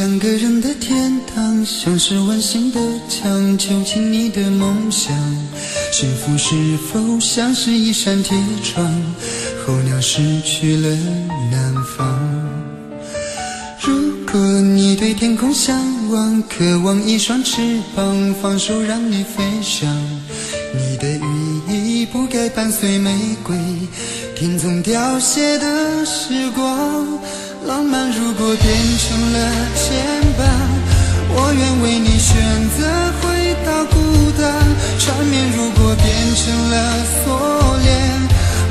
两个人的天堂，像是温馨的墙，囚禁你的梦想。幸福是否像是一扇铁窗，候鸟失去了南方。如果你对天空向往，渴望一双翅膀，放手让你飞翔。你的羽翼不该伴随玫瑰，听从凋谢的时光。浪漫如果变成了牵绊，我愿为你选择回到孤单。缠绵如果变成了锁链，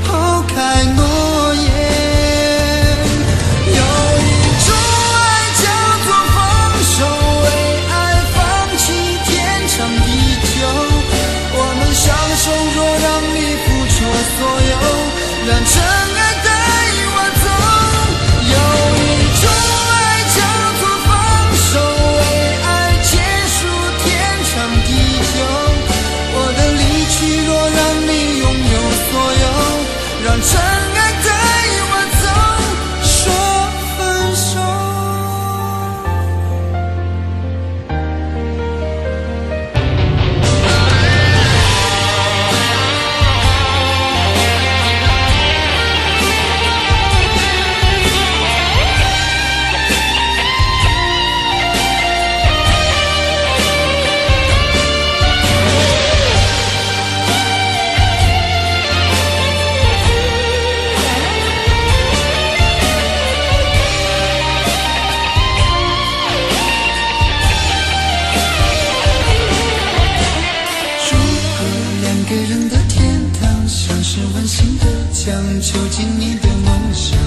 抛开诺言。有一种爱叫做放手，为爱放弃天长地久。我们相守，若让你付出所有，让真爱带我走。有一种爱叫做放手，为爱结束天长地久。我的离去若让你拥有所有，让真爱带我走，说分手。囚禁你的梦想，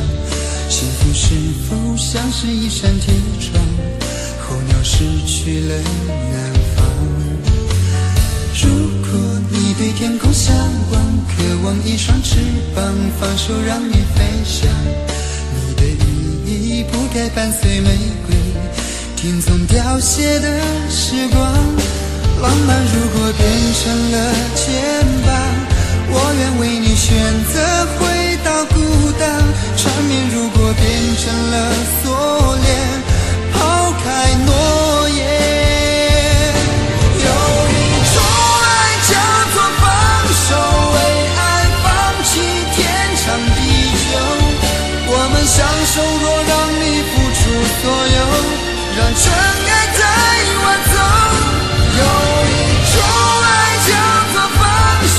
幸福是否像是一扇铁窗，候鸟失去了南方。如果你对天空向往，渴望一双翅膀，放手让你飞翔。你的羽翼不该伴随玫瑰，听从凋谢的时光。浪漫如果变成了牵绊，我愿为你选择回到孤单。缠绵如果变成了锁链，抛开诺言。有一种爱叫做放手，为爱放弃天长地久。我们相守，若让你付出所有，让真爱带我走。有一种爱叫做放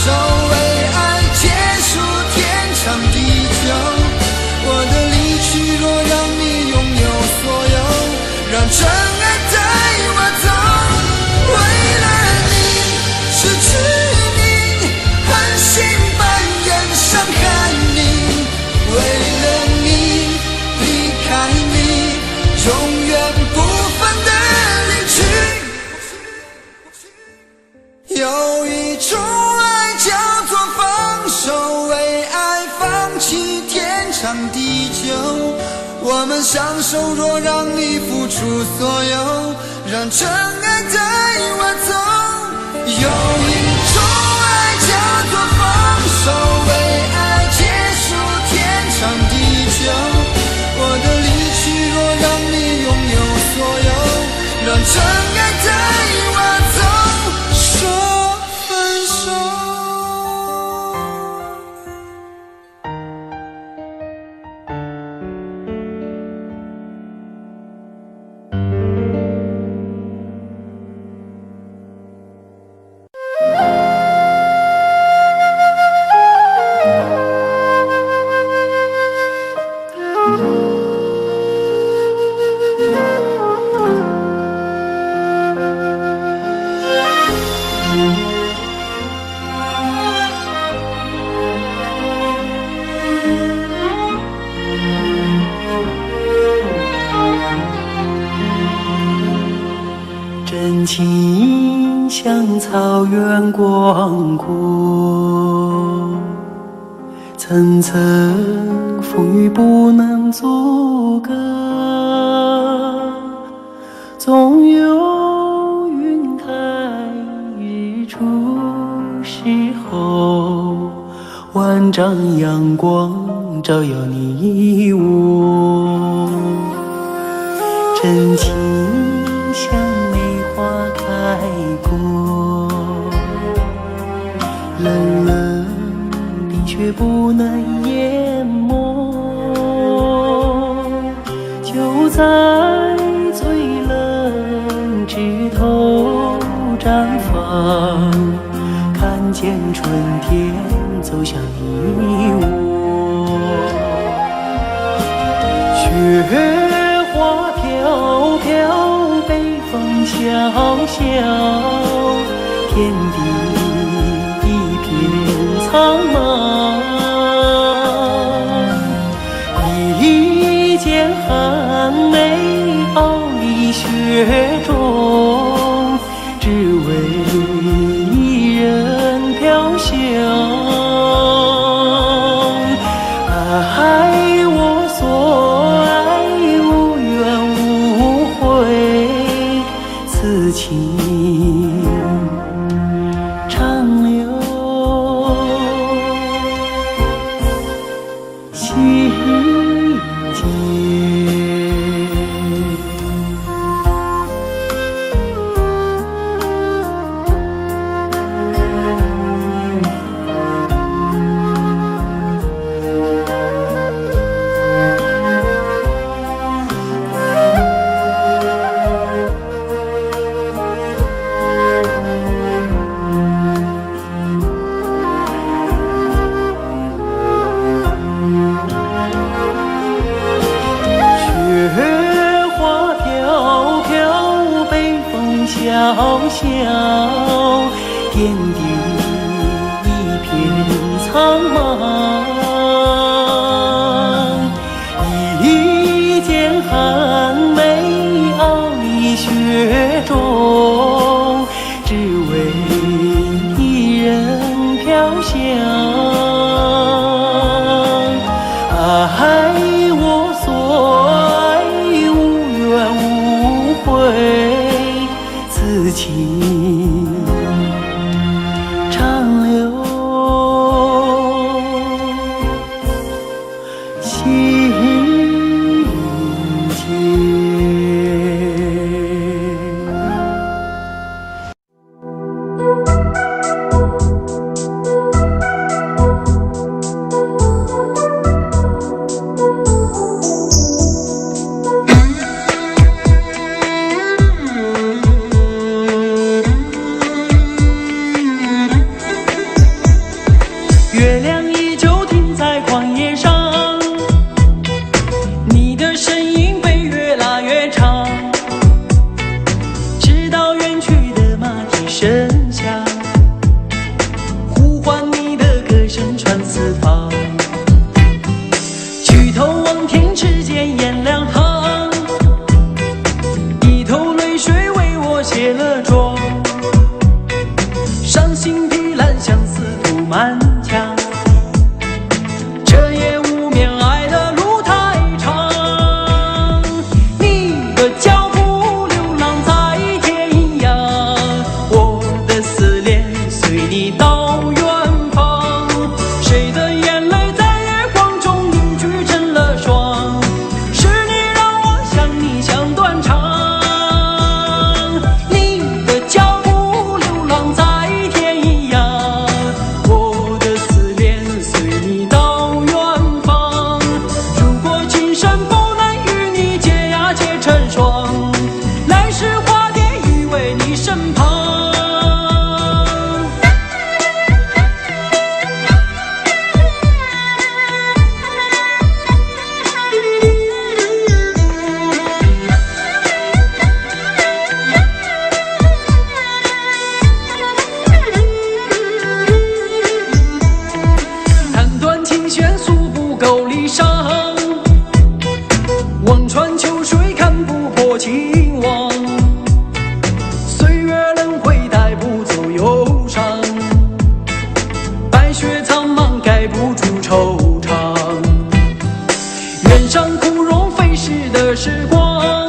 手，为爱结束天长地久。我的离去若让你拥有所有，让真爱带我走。为了你失去你，狠心扮演伤害你。为了你离开你，永远不分的离去。有一种爱叫做放手，为爱放弃天长地久。我们相守，若让你付出所有，让真爱带我走。有一种爱叫做放手，为爱结束天长地久。我的离去若让你拥有所有，让真爱带我走，说分手。真情像草原广阔，层层风雨不能阻隔，总有云开日出时候，万丈阳光照耀你我。真情像梅花开过，冷冷冰雪不能淹没，就在最冷枝头绽放，看见春天走向你我。雪花飘飘，北风萧萧，天地一片苍茫。一剪寒梅傲立雪中，只为一人飘香。爱我所爱，无怨无悔，此情长留心间。萧萧，天地一片苍茫。一剪寒梅傲立雪中，只为一人飘香。爱我所爱，无怨无悔，此情长留心间。月亮依旧停在旷野上，你的身影被越拉越长，直到远去的马蹄声响，呼唤你的歌声传四方。举头望天，只见颜良堂，一头泪水为我卸了妆，伤心的蓝相思涂满墙，这夜无眠，爱的路太长。你的脚步流浪在天涯，我的思念随你到远方。谁的眼泪在月光中凝聚成了霜？是你让我想你想断肠。你的脚步流浪在天涯，我的思念随你到远方。如果今生不能与你结呀结成双，来世化蝶依偎你身旁。弹断琴弦诉不够离殇，望穿秋水看不破情网。岁月轮回带不走忧伤，白雪苍茫盖不住惆怅。原上枯荣飞逝的时光，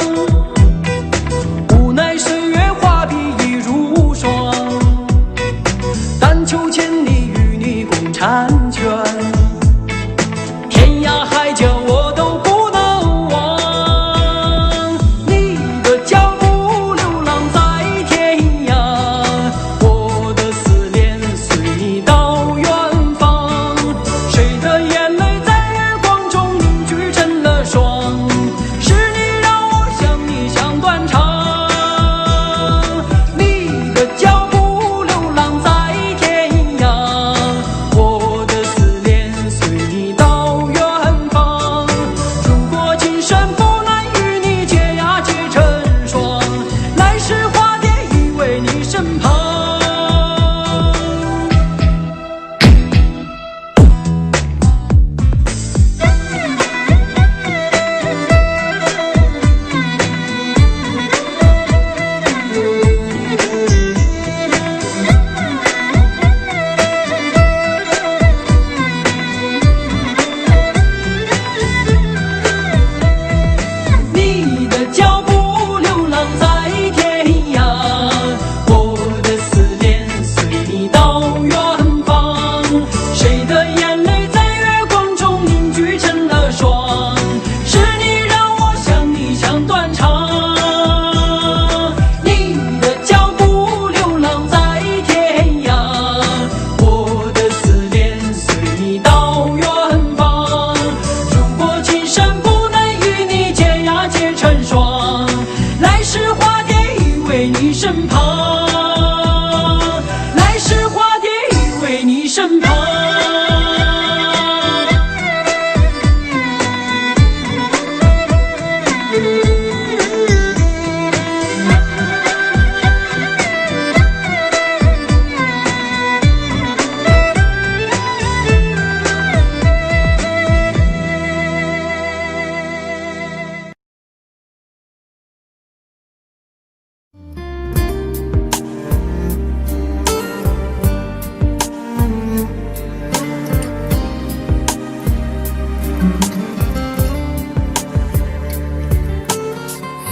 无奈岁月画笔已如霜。但求千里与你共婵娟，天涯海角我都不能忘。你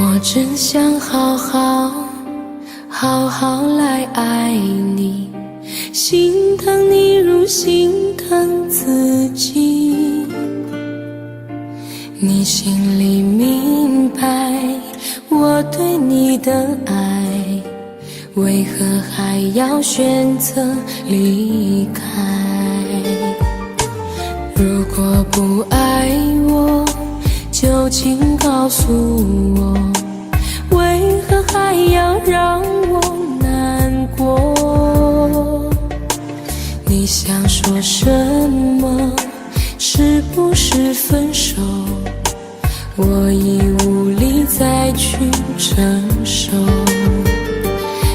我真想好好来爱你，心疼你如心疼自己。你心里明白我对你的爱，为何还要选择离开？如果不爱我，就请告诉我，为何还要让我难过？你想说什么？是不是分手？我已无力再去承受。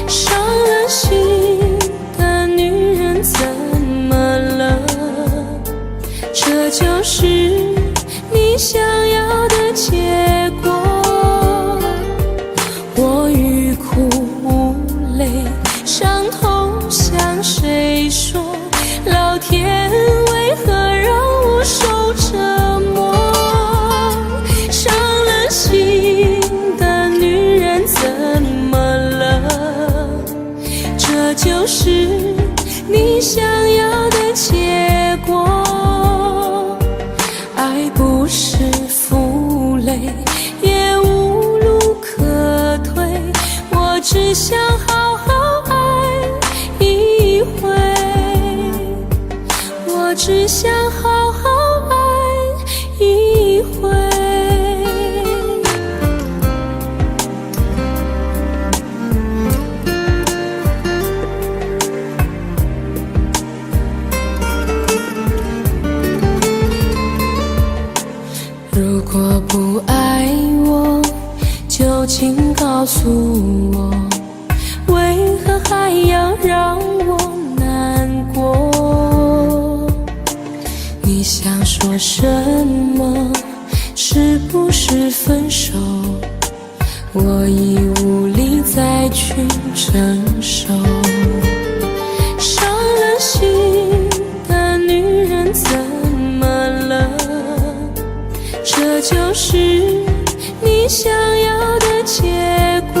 伤了心的女人怎么了？这就是你想要的结果。我欲哭无泪，伤痛向谁说？老天为何让我受折磨？伤了心的女人怎么了？这就是你想要的结果。爱不是负累，也无路可退，我只想好好爱一回，我只想好好爱一回。如果不爱我，就请告诉我，为何还要让我难过？你想说什么？是不是分手？我已无力再去承受。伤了心的女人怎么了？这就是你想要的结果。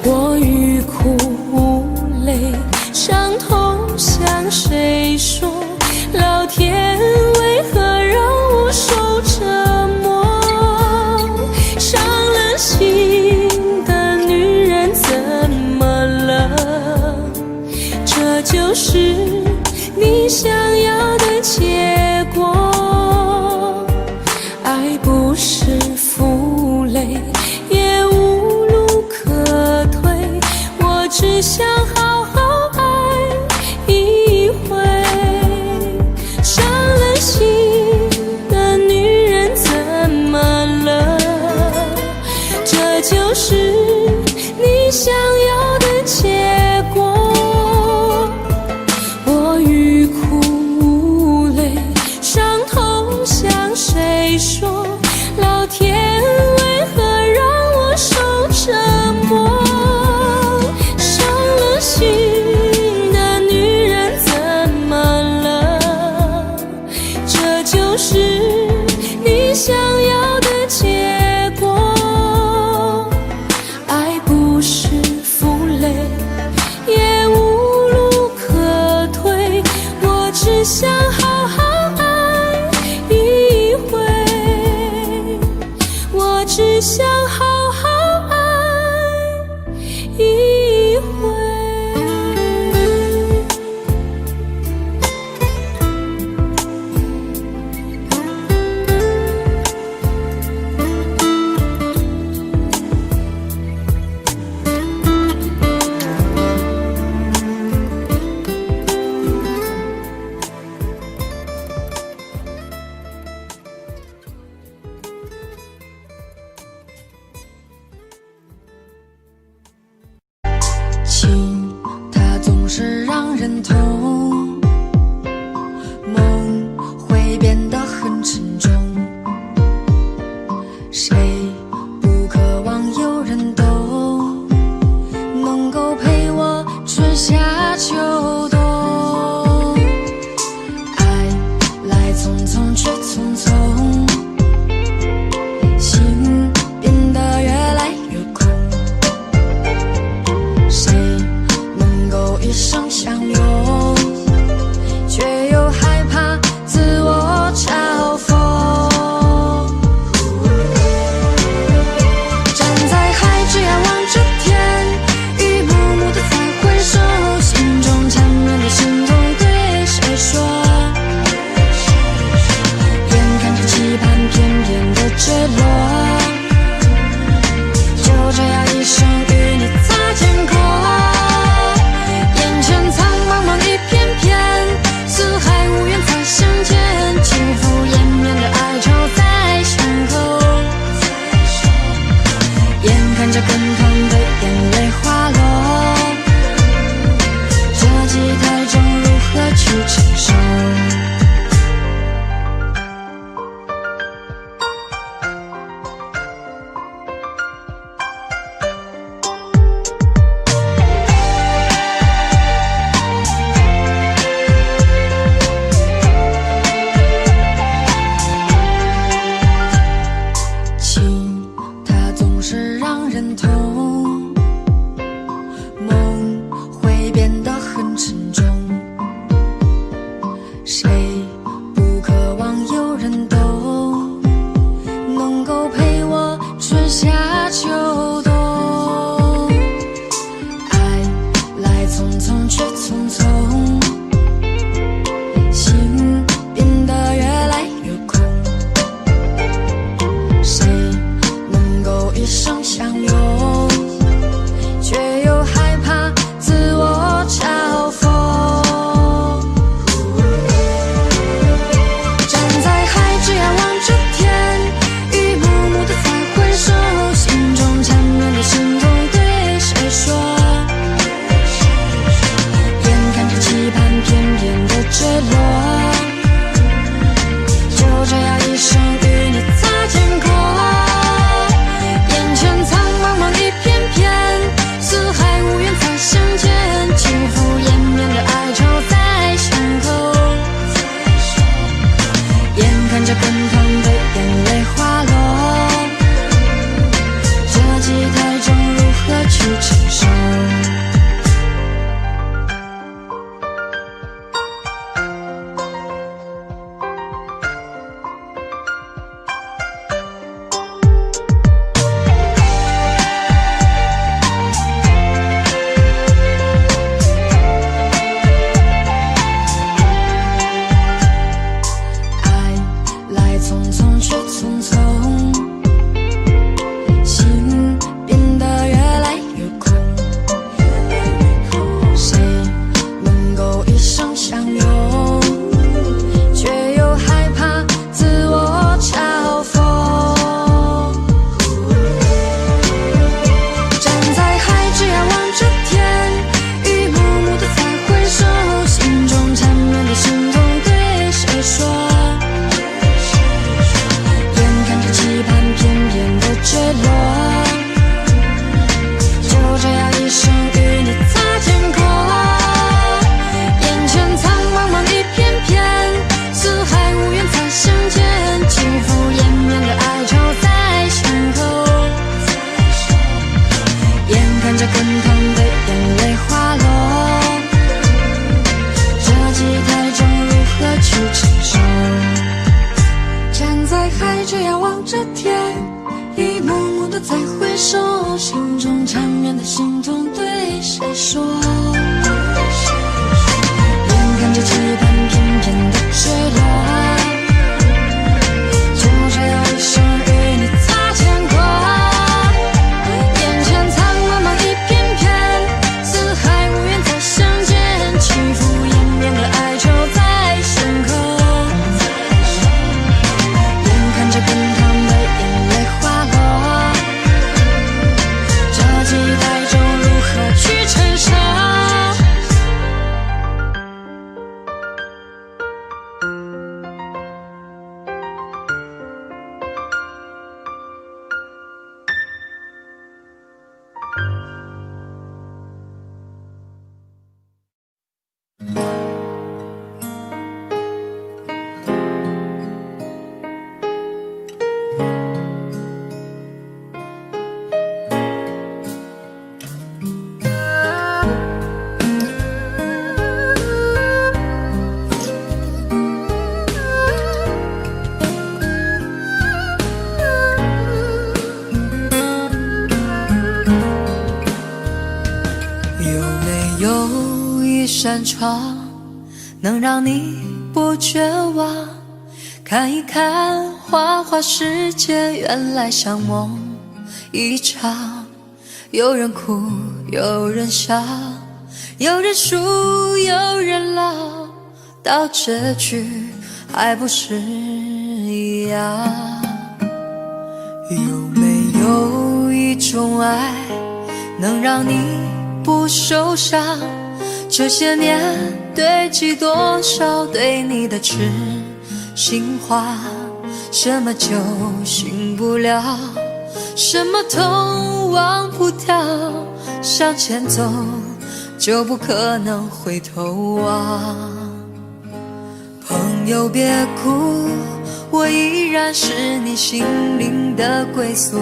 我欲哭无泪，伤痛向谁说？老天为何让我受折磨？伤了心的女人怎么了？这就是你想要的结果。爱不是负累，也无路可退，我只想好好爱一回。伤了心的女人怎么了？这就是你想要的结果。我欲哭无泪，伤痛向谁说？老天为何让我受折磨？伤了心的女人怎么了？这就是你想要的结果。爱不是负累，也无路可退，我只想好好爱一回，我只想好好爱一回。情，它总是让人痛，梦会变得很沉重。谁不渴望有人懂，能够陪我春夏秋冬？爱来匆匆去匆匆，心春夏秋冬。爱来匆匆去匆匆，心变得越来越空。谁能够一生相拥，却又害怕自我嘲讽。站在海之遥望着天，一幕幕的在回首，心中缠绵的心痛对谁说？眼看着期盼翩翩的坠落，就这样一生与你擦肩过。眼前苍茫茫一片片，四海无缘才相见，轻拂延绵的哀愁在胸口。眼看着滚烫的眼泪滑落，这季台中如何去承受？爱来匆匆去匆匆，心变得越来越空。谁能够一生相拥，却又害怕自我嘲讽。站在海之遥望着天，一幕幕的在回首，心中缠绵的心痛对谁说？眼看着期盼翩翩的坠落，就这样一生与你擦肩过。眼前苍茫茫一片片，四海无缘才相见，轻拂延绵的哀愁在胸口。眼看着滚烫的眼泪滑落，这季台中如何去承受？站在海之遥望着天，一幕幕的在回首，心中缠绵的心痛对谁说？眼看着期盼翩翩的坠落，就这样一生与你擦肩过。眼前苍茫茫一片片，四海无缘才相见，轻拂延绵的哀愁在胸口。眼看着滚烫的眼泪滑落，这季台中如何去承受？有没有一扇窗，能让你不绝望？看一看花花世界，原来像梦一场。有人哭，有人笑，有人输，有人老，到结局还不是一样？有没有一种爱，能让你不受伤？这些年堆积多少对你的痴心话？什么酒醒不了，什么痛忘不掉，向前走就不可能回头望。朋友别哭，我依然是你心灵的归宿。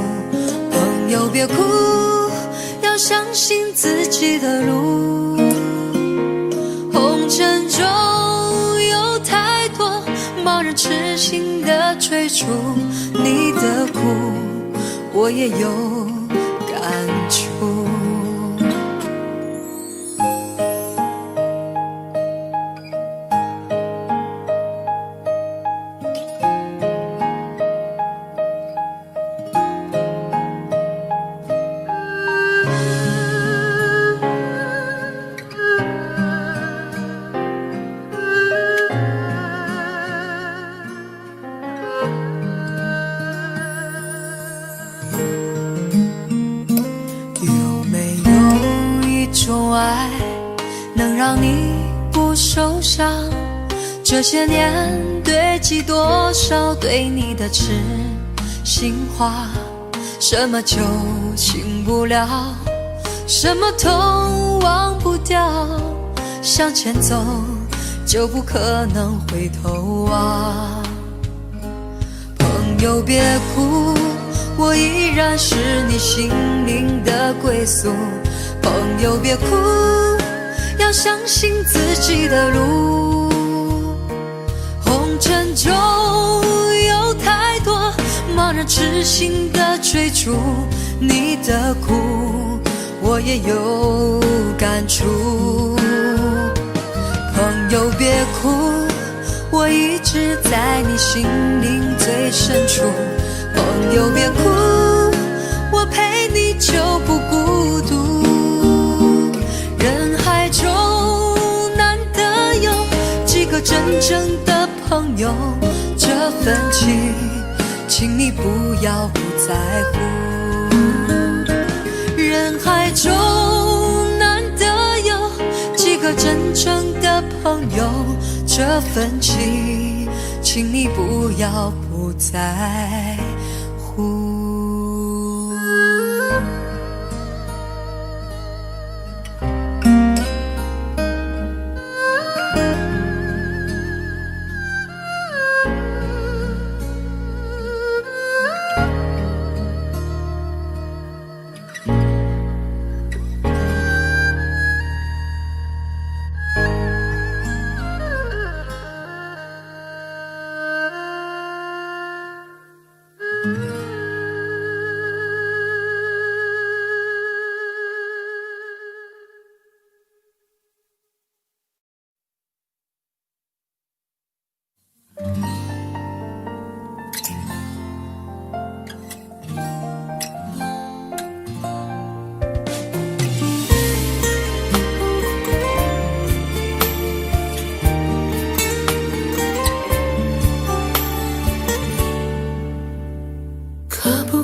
朋友别哭，要相信自己的路。红尘中有太多茫然痴心的追逐，你的苦我也有感触。能让你不受伤，这些年堆积多少对你的痴心话，什么就醒不了，什么都忘不掉，向前走就不可能回头啊。朋友别哭，我依然是你心灵的归宿，朋友别哭，要相信自己的路。红尘中有太多茫然痴心的追逐，你的苦我也有感触。朋友别哭，我一直在你心灵最深处。朋友别哭，我陪你就不孤独。人海中难得有几个真正的朋友，这份情请你不要不在乎。人海中难得有几个真正的朋友，这份情请你不要不在乎。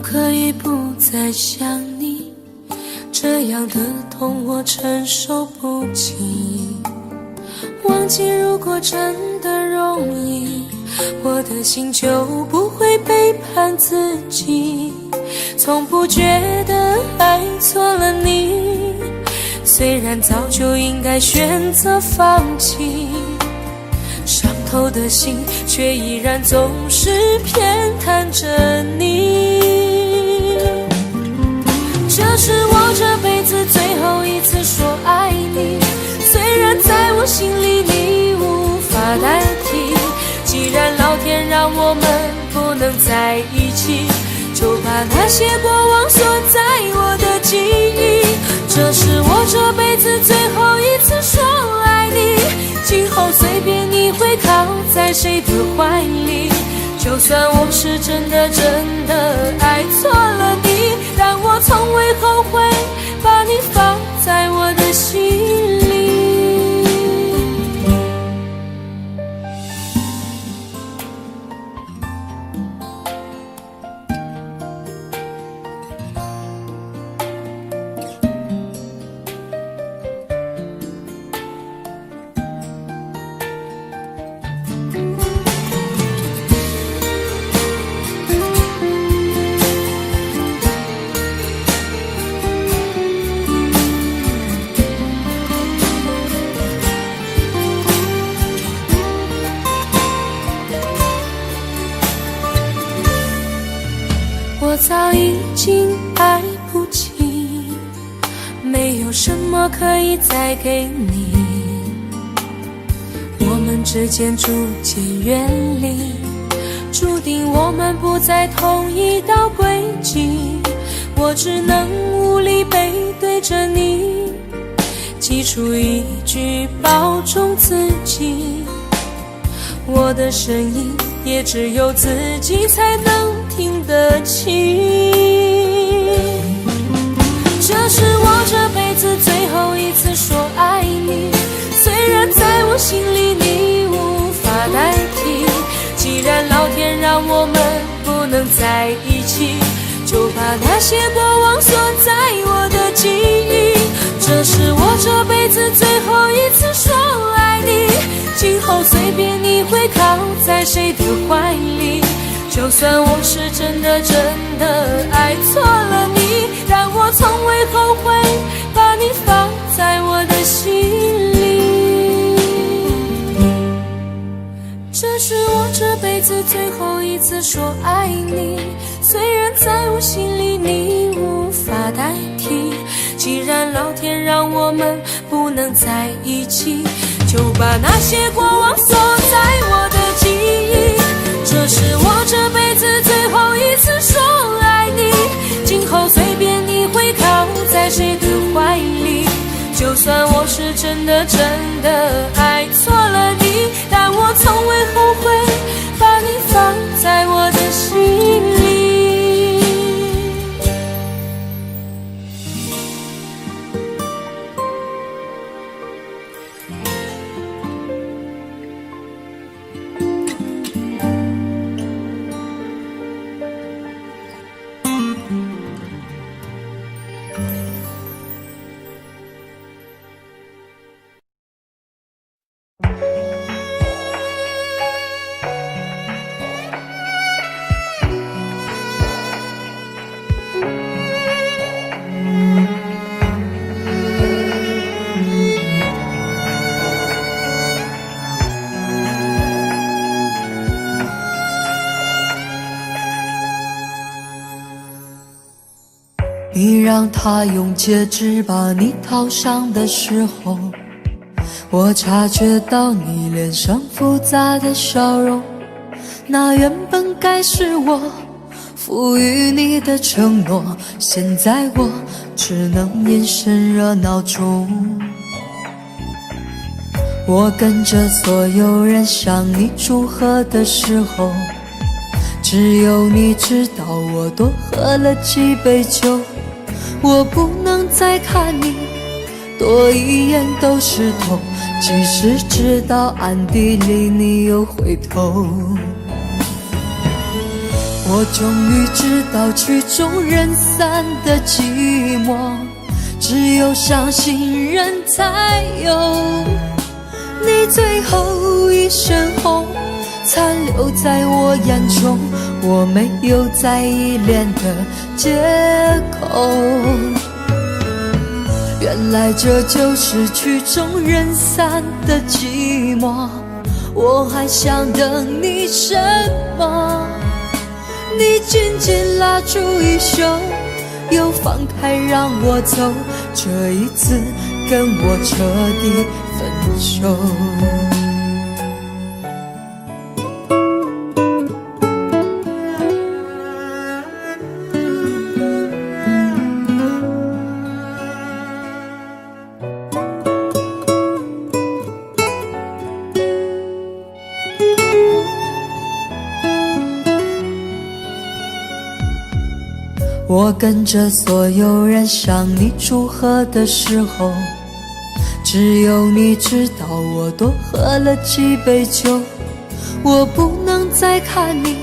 可以不再想你，这样的痛我承受不起。忘记如果真的容易，我的心就不会背叛自己。从不觉得爱错了你，虽然早就应该选择放弃，伤透的心却依然总是偏袒着你。这是我这辈子最后一次说爱你，虽然在我心里你无法代替。既然老天让我们不能在一起，就把那些过往锁在我的记忆。这是我这辈子最后一次说爱你，今后随便你会靠在谁的怀里。就算我是真的爱错了你，但我从未后悔把你放在我的心里。我早已经爱不起，没有什么可以再给你。我们之间逐渐远离，注定我们不在同一道轨迹。我只能无力背对着你，挤出一句保重自己。我的声音也只有自己才能听得清。这是我这辈子最后一次说爱你，虽然在我心里你无法代替。既然老天让我们不能在一起，就把那些过往锁在我的记忆。这是我这辈子最后一次说爱你，今后随便你会靠在谁的怀里。就算我是真的爱错了你，但我从未后悔把你放在我的心里。这是我这辈子最后一次说爱你，虽然在我心里你无法代替。既然老天让我们不能在一起，就把那些过往锁在我的记忆。这是我这辈子最后一次说爱你，今后随便你会靠在谁的怀里。就算我是真的爱错了你，但我从未后悔把你放在我的心里。你让他用戒指把你套上的时候，我察觉到你脸上复杂的笑容。那原本该是我赋予你的承诺，现在我只能眼神热闹中。我跟着所有人向你祝贺的时候，只有你知道我多喝了几杯酒。我不能再看你多一眼都是痛，即使知道暗地里你又回头。我终于知道曲终人散的寂寞，只有伤心人才有。你最后一身红残留在我眼中，我没有再依恋的借口。原来这就是曲终人散的寂寞，我还想等你什么？你紧紧拉住衣袖，又放开让我走，这一次跟我彻底分手。我跟着所有人向你祝贺的时候，只有你知道我多喝了几杯酒。我不能再看你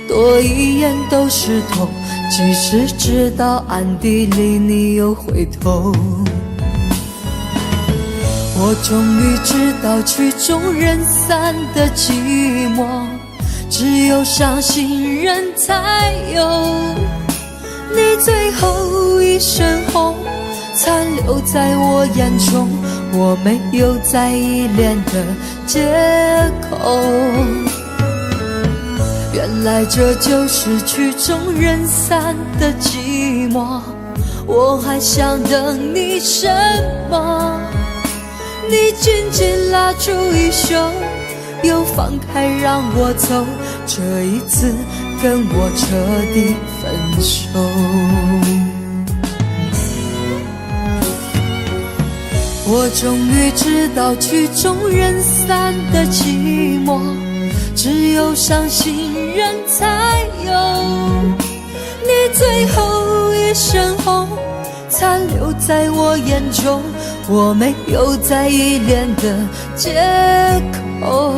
多一眼都是痛，即使知道暗地里你又回头。我终于知道曲终人散的寂寞，只有伤心人才有。你最后一身红残留在我眼中，我没有再依恋的借口。原来这就是曲终人散的寂寞，我还想等你什么？你紧紧拉住衣袖，又放开让我走，这一次跟我彻底分手。我终于知道曲终人散的寂寞，只有伤心人才有。你最后一身红，残留在我眼中，我没有再依恋的借口。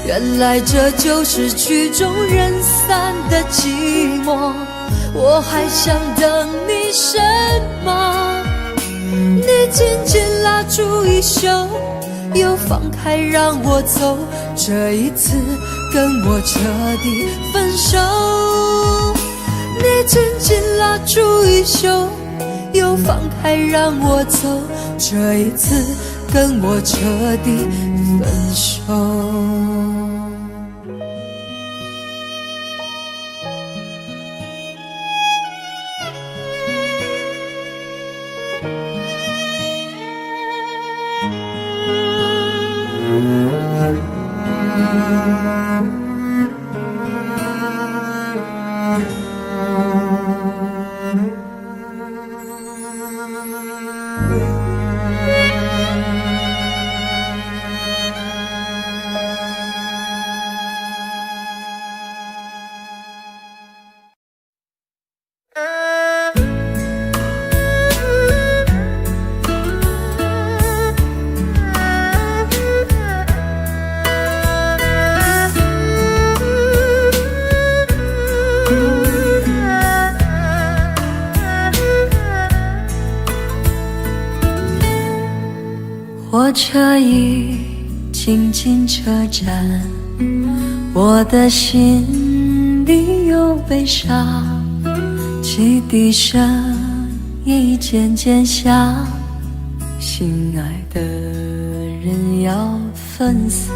原来这就是曲终人散的寂寞，我还想等你什么？你紧紧拉住衣袖，又放开让我走，这一次跟我彻底分手。你紧紧拉住衣袖，又放开让我走，这一次跟我彻底分手。火车已经进车站，我的心里有悲伤，汽笛声已渐渐响，心爱的人要分散。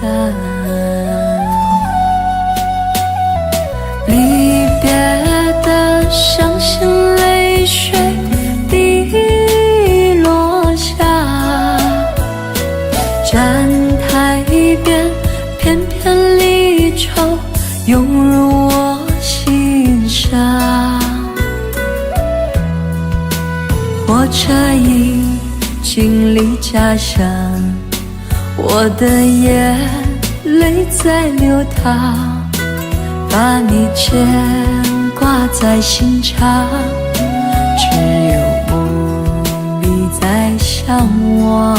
离别的伤心泪水滴落下，站台边片片离愁涌入我心上。火车已经离家乡，我的眼泪在流淌，把你牵挂在心上，只有梦里在向往。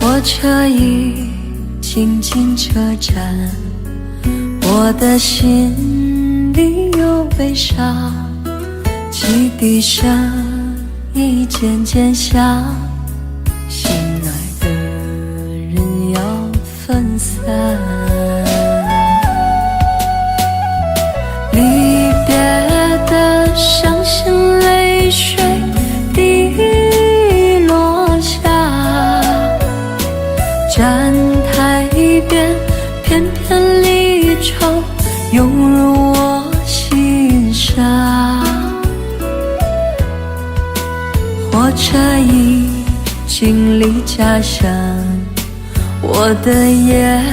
火车已经进车站，我的心里有悲伤，汽笛声已渐渐响，心爱的人要分散。离别的伤心泪水滴落下，站台边片片离愁涌入我心上。火车已经离家乡，我的眼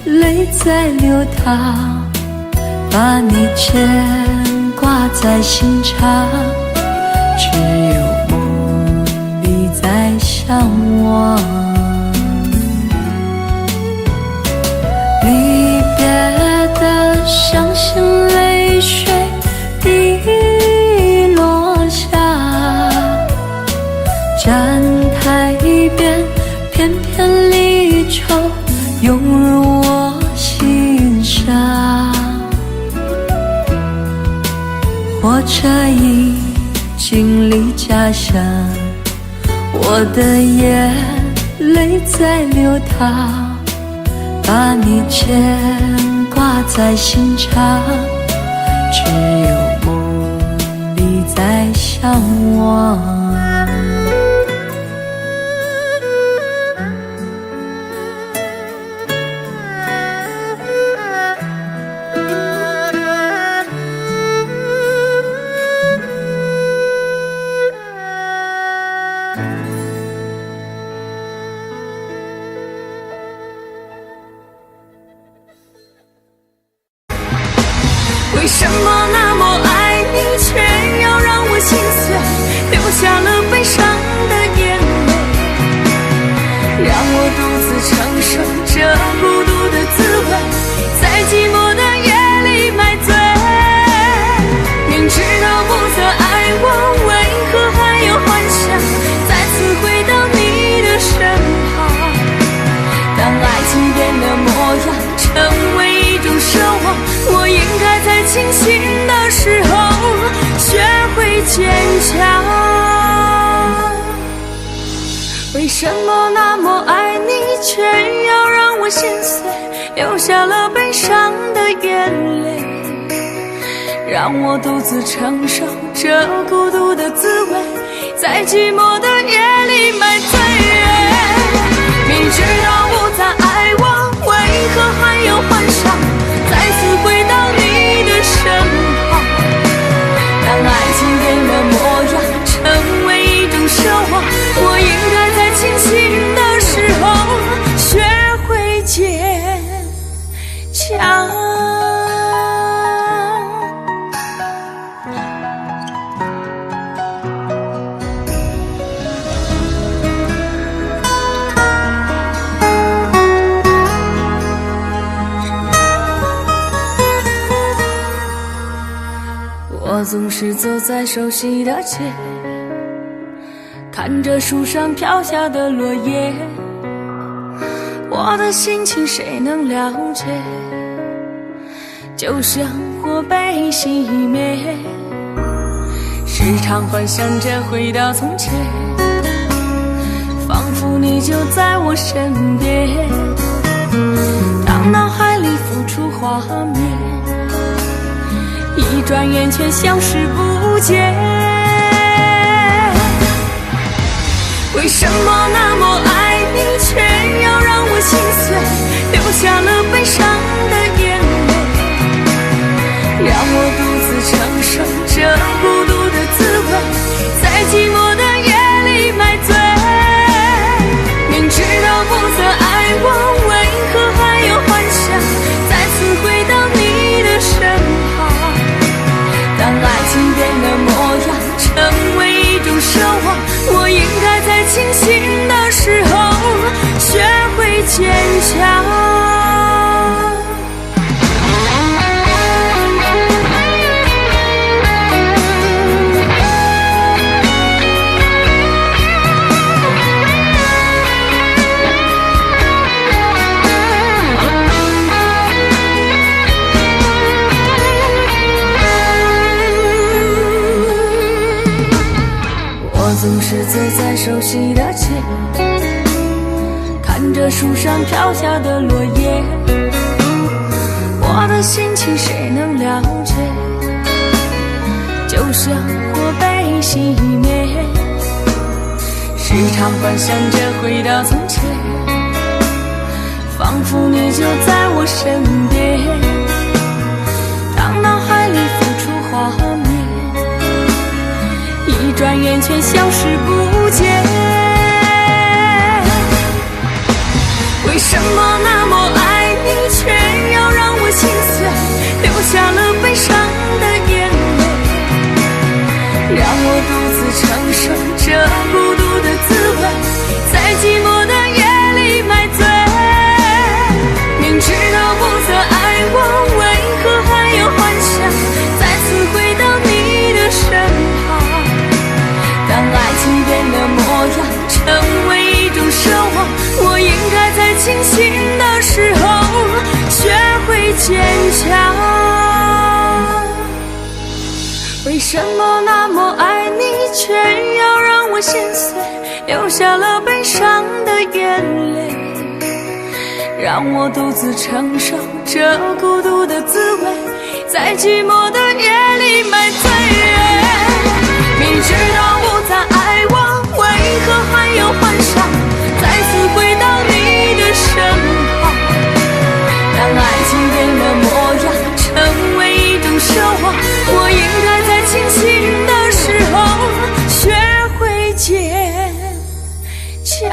泪在流淌，把你牵挂在心上，只有梦里在向往。离别的伤心泪水滴落下，站台边片片离愁涌入我心上。火车已经离家乡，我的眼泪在流淌，把你牵挂在心上，只有梦里在向往。为什么那么爱你，却要让我心碎，流下了悲伤的眼泪，让我独自承受这孤独的滋味，在寂寞的夜里买醉。明知道不再爱我，为何还有幻想再次回到你的身旁？当爱情变了模样，成为一种奢望，我应该在清醒的时候学会坚强。为什么那么爱你，却要让我心碎，流下了悲伤的眼泪，让我独自承受这孤独的滋味，在寂寞的夜里买醉。明知道不再爱我，为何还有幻想再次回到你的身旁？当爱情变了模样，成为一种奢望，我应该在清醒的时候学会坚强。我总是走在熟悉的街，看着树上飘下的落叶，我的心情谁能了解？就像火被熄灭，时常幻想着回到从前，仿佛你就在我身边，当脑海里浮出画面，一转眼却消失不见。为什么那么爱你，却要让我心碎，流下了悲伤的眼泪，让我独自承受这孤独的滋味，在寂寞的夜里买醉。明知道不再爱我，为何还有幻想再次回到你的身旁？当爱情变了模样，成为一种奢望，我应该在清醒的时候学会坚强。总是走在熟悉的街，看着树上飘下的落叶，我的心情谁能了解？就像火被熄灭，时常幻想着回到从前，仿佛你就在我身边，当脑海里浮出画面，一转眼却消失不见。为什么那么爱你，却要让我心碎，流下了悲伤的眼泪，让我独自承受这孤独的滋味，在寂寞的夜里买醉。明知道不再爱我，为何还有幻想再次回到你的身旁？当爱情变了模样，成为一种奢望，我应该在清醒的时候学会坚强。为什么那么爱你，却要让我心碎，流下了悲伤的眼泪，让我独自承受这孤独的滋味，在寂寞的夜里买醉。明知道不再爱我，为何还有幻想再次回到你的身旁？当爱情变了模样，成为一种奢望，我应该在清醒的时候学会坚强。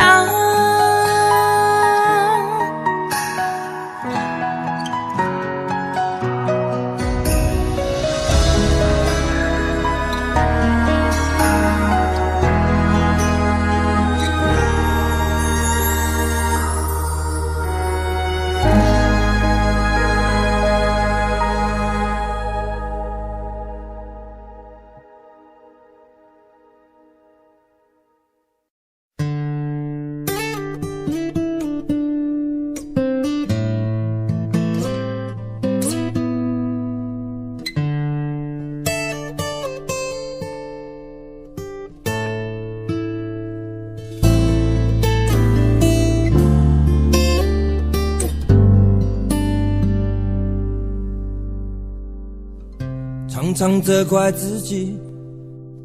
常常责怪自己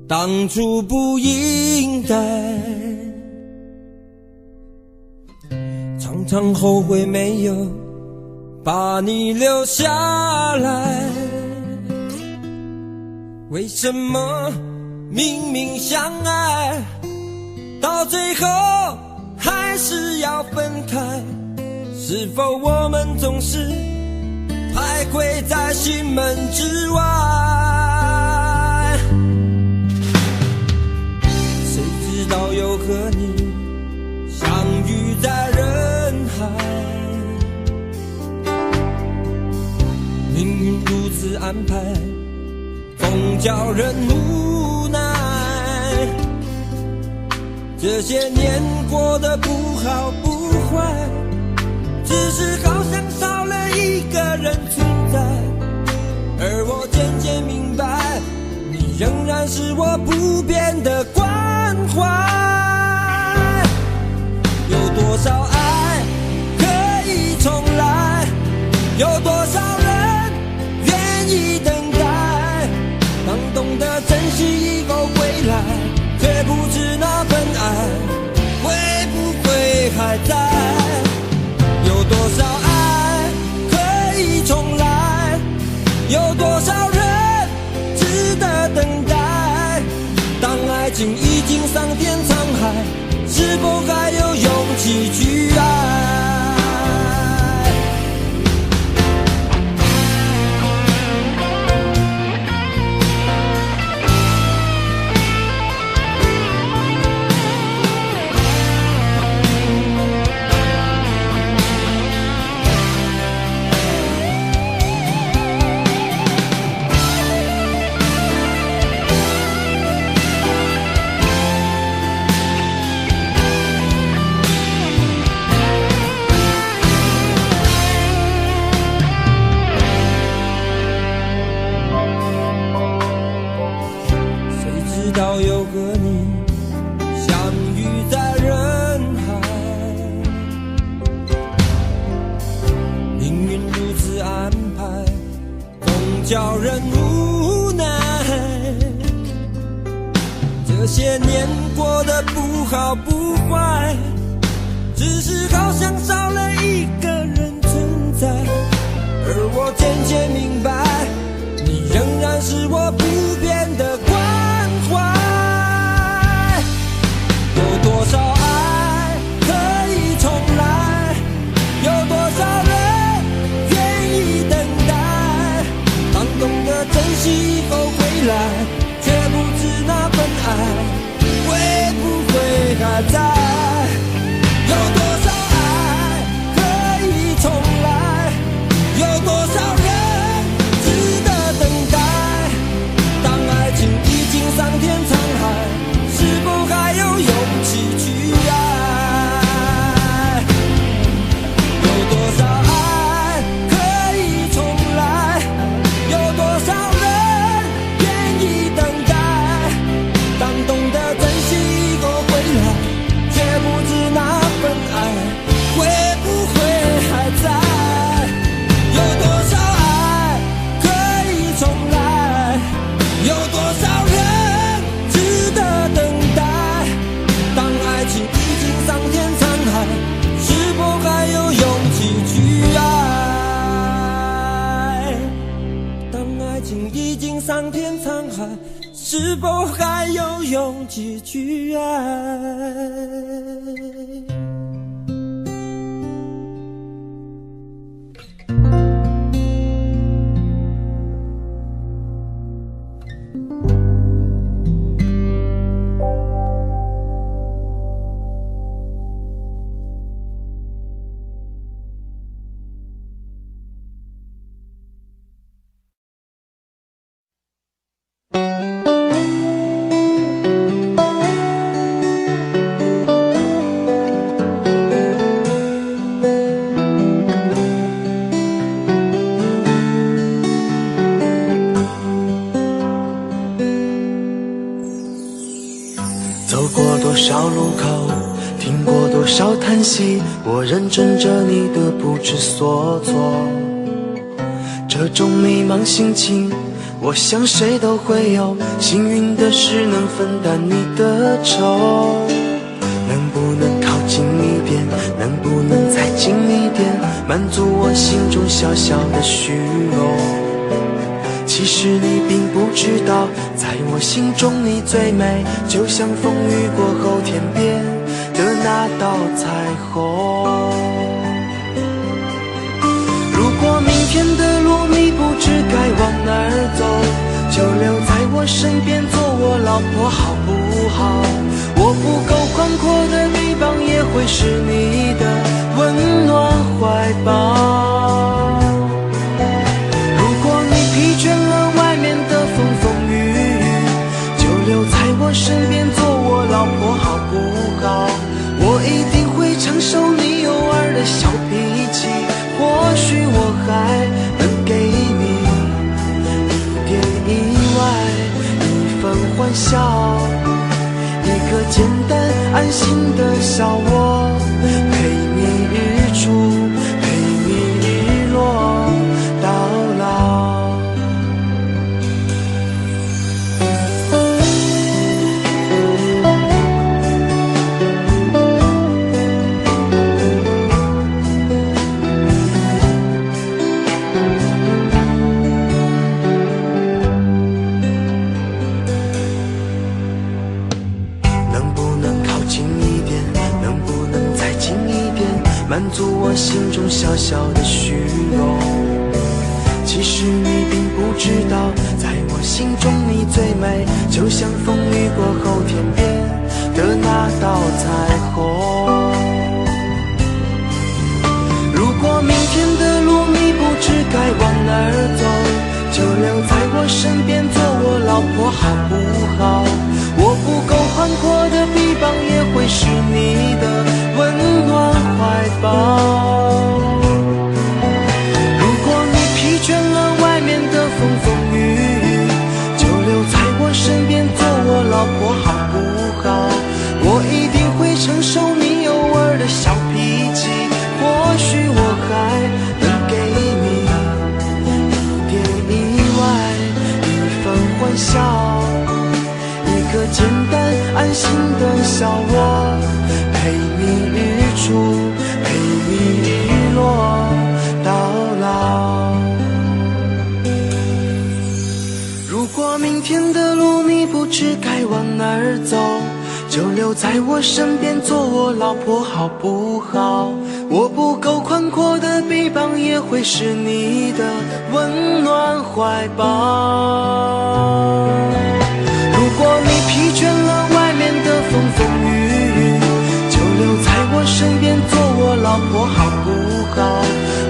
当初不应该，常常后悔没有把你留下来。为什么明明相爱，到最后还是要分开？是否我们总是徘徊在心门之外？谁知道又和你相遇在人海，命运如此安排，总叫人无奈。这些年过得不好不坏，只是好像少了一个人存在。而我渐渐明白，你仍然是我不变的关怀。有多少爱可以重来，有多少人愿意等待。当懂得珍惜以后回来，却不知那份爱会不会还在。有多少爱可以重来，有多少人值得等待。当爱情已经桑田沧海，是否还有勇气去爱？叫人无奈，这些年过得不好不坏，只是好像少了一个人存在。而我渐渐明白，你仍然是我不变的关怀。有多少爱可以重来，有多少人愿意等待。当懂得珍惜以后回来，却不知那份爱会不会还在。有多少爱可以重来，有多少人值得等待。当爱情已经桑田沧海，是否还有勇气去爱？有多少爱可以重来，有多少人愿意等待。当懂得珍惜以后回来，却不知那份爱会不会还在。有多少爱可以重来，有多少人值得等待。当爱情已经桑田沧海，是否还有勇气去爱？当爱情已经桑田沧海，是否还有勇气去爱？走过多少路口，听过多少叹息，我认真着你的不知所措。这种迷茫心情，我想谁都会有，幸运的是能分担你的愁。能不能靠近一点，能不能再近一点，满足我心中小小的虚荣。其实你并不知道，在我心中你最美，就像风雨过后天边的那道彩虹。如果明天的路你不知该往哪儿走，就留在我身边做我老婆好不好？我不够宽阔的地方也会是你的温暖怀抱。如果你疲倦了外面的风风雨雨，就留在我身边做我老婆好不好？我一定会承受你偶尔的小脾气，或许我还能给你一点意外，一份欢笑，一个简单安心的小窝，陪你日出，陪你日落到老。满足我心中小小的虚荣。其实你并不知道，在我心中你最美，就像风雨过后天边的那道彩虹。如果明天的路你不知该往哪儿走，就留在我身边做我老婆好不好？我不够宽阔的臂膀也会是你的温暖怀抱。如果你疲倦了外面的风风雨雨，就留在我身边做我老婆好不好？我一定会承受你偶尔的小脾气，或许我还能给你一点意外，一份欢笑，一个简单安心的小窝，陪你日出，陪你日落到老。如果明天的路你不知该往哪儿走，就留在我身边做我老婆好不好？我不够宽阔的臂膀也会是你的温暖怀抱。如果你疲倦了外面的风风雨雨，就留在我身边做我老婆好不好？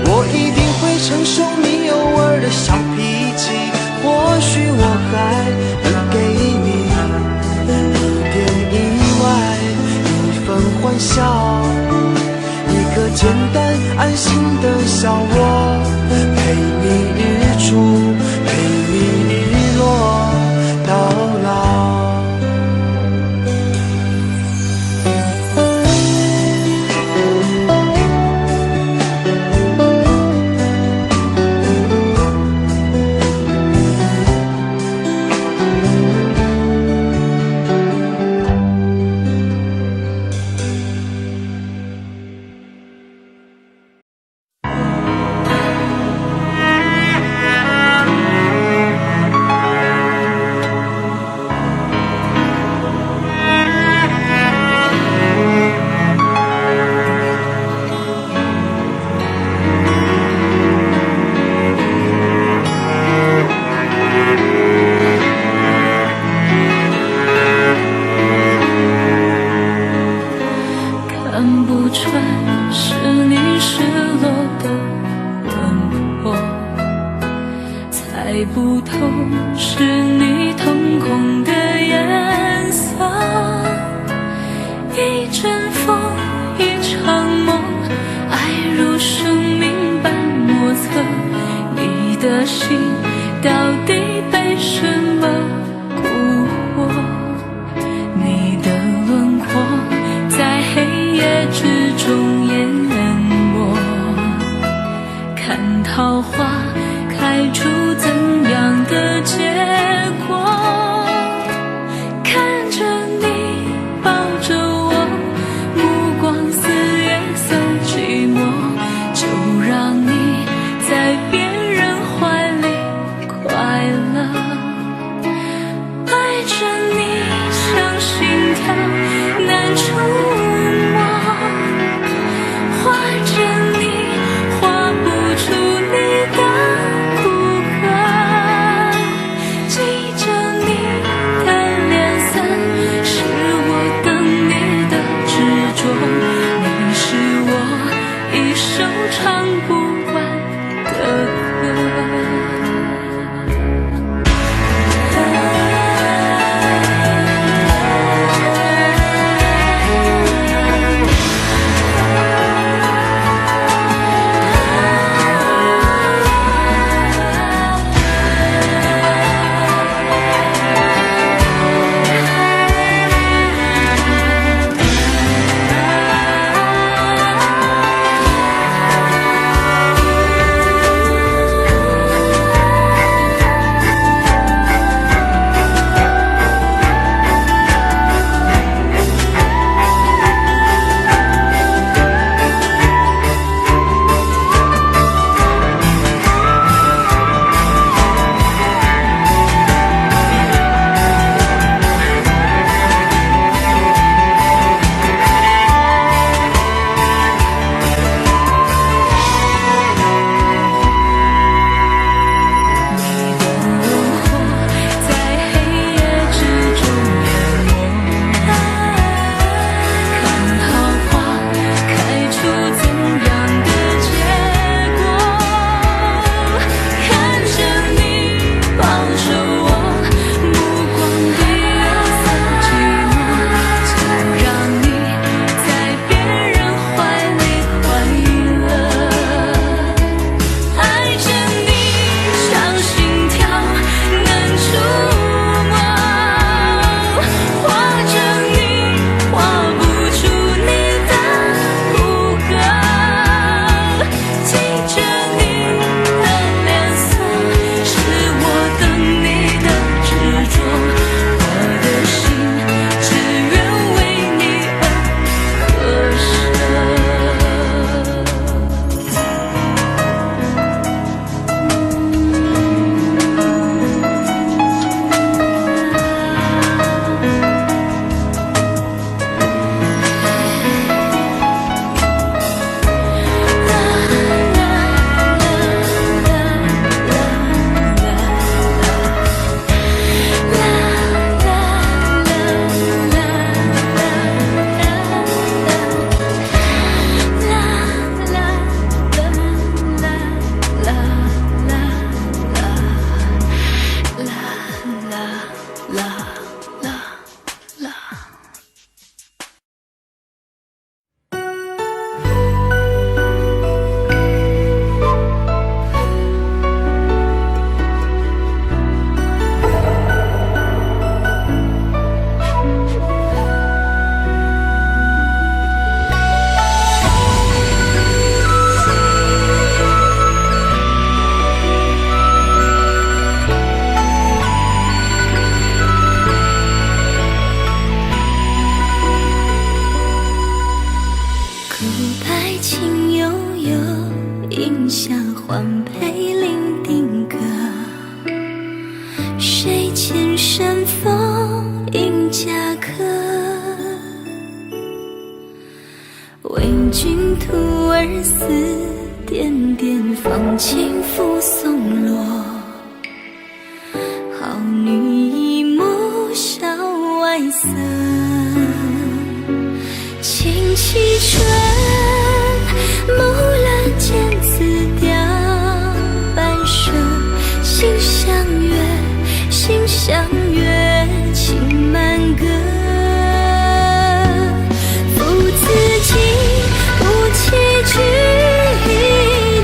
我一定会承受你偶尔的小脾气，或许我还能给你一点意外，一份欢笑，一个简单安心的小窝，陪你日出，陪你日落到老。桃花开出怎样的的结果。看着你抱着我，目光似夜色寂寞，就让你在别人怀里快乐。爱着你像心跳难触摸，画着你画不出你的骨骼，记着你的脸色，是我等你的执着，你是我一首唱不完的歌。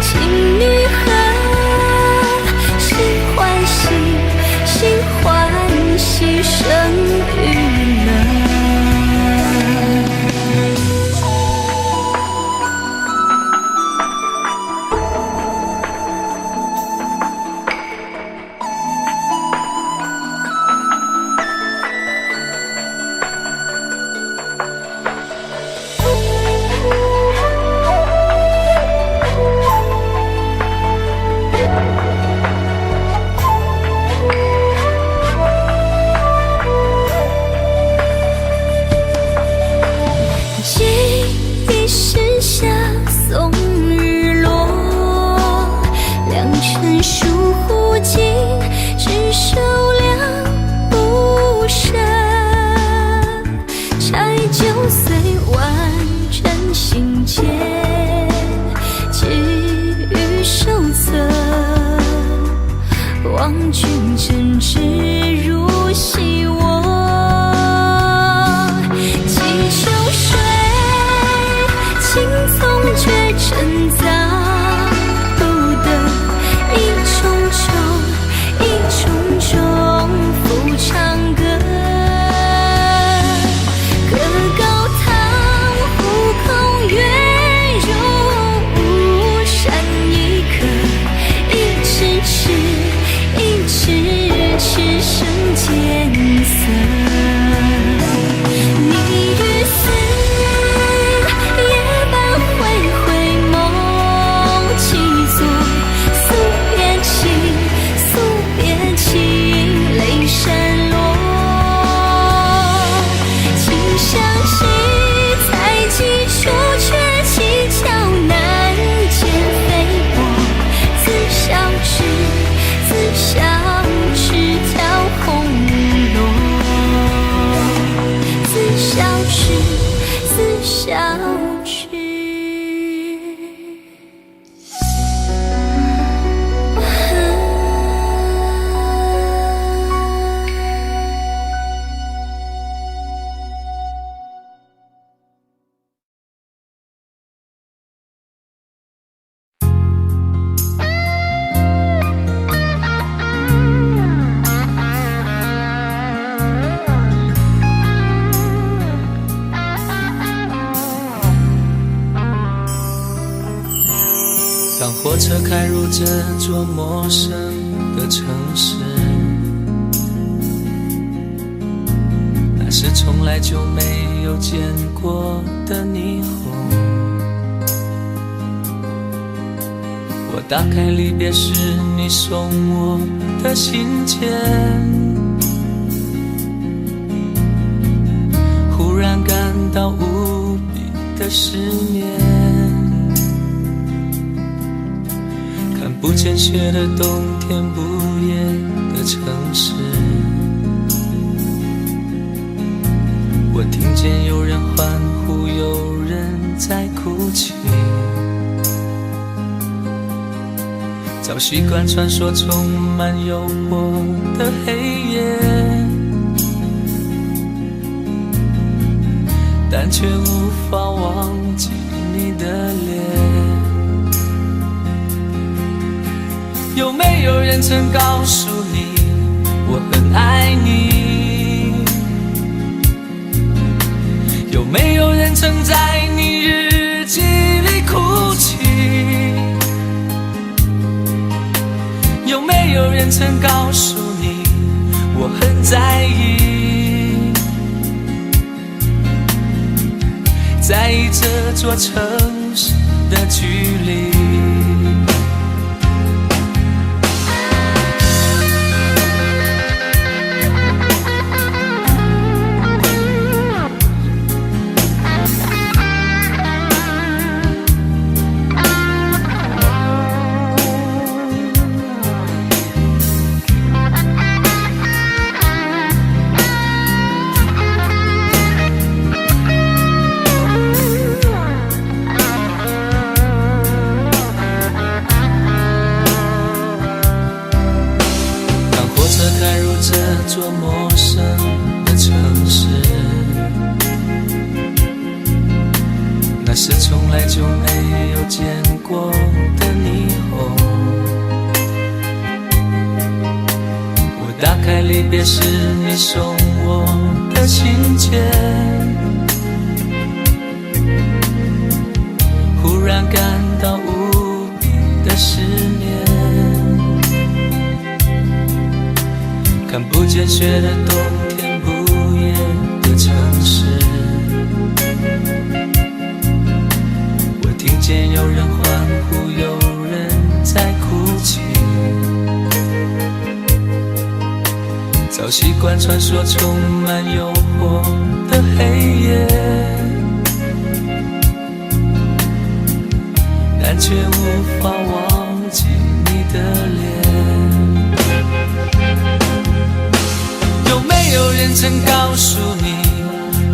情女河，望君真挚如昔我。几秋水，青葱却成杂不得，一重重一重重复唱歌。隔高堂，湖空月入巫山一刻，一尺尺一尺尺生艰涩。你与思夜半回回梦，起坐诉别情，诉别情，泪潸落。请相惜，才几处却蹊跷难见飞过。自笑痴，自笑痴条红罗。自笑痴，自笑痴。当火车开入这座陌生的城市，那是从来就没有见过的霓虹。我打开离别时你送我的信件，忽然感到无比的失眠。看不见雪的冬天，不夜的城市，我听见有人欢呼，有人在哭泣。早习惯穿梭充满诱惑的黑夜，但却无法忘记你的脸。有没有人曾告诉你我很爱你？有没有人曾在你日记里哭泣？有没有人曾告诉你我很在意？在意这座城市的距离。这座陌生的城市，那是从来就没有见过的霓虹。我打开离别时你送我的信件，忽然感到无比的失眠。看不见雪的冬天，不夜的城市，我听见有人欢呼，有人在哭泣。早习惯穿梭充满诱惑的黑夜，但却无法忘记你的脸。有没有人曾告诉你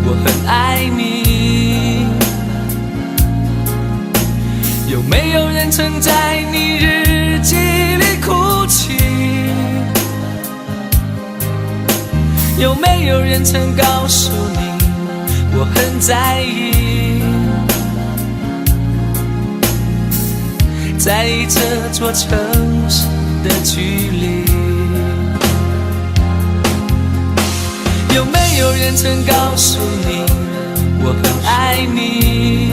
我很爱你？有没有人曾在你日记里哭泣？有没有人曾告诉你我很在意，在意这座城市的距离？有没有人曾告诉你我很爱你？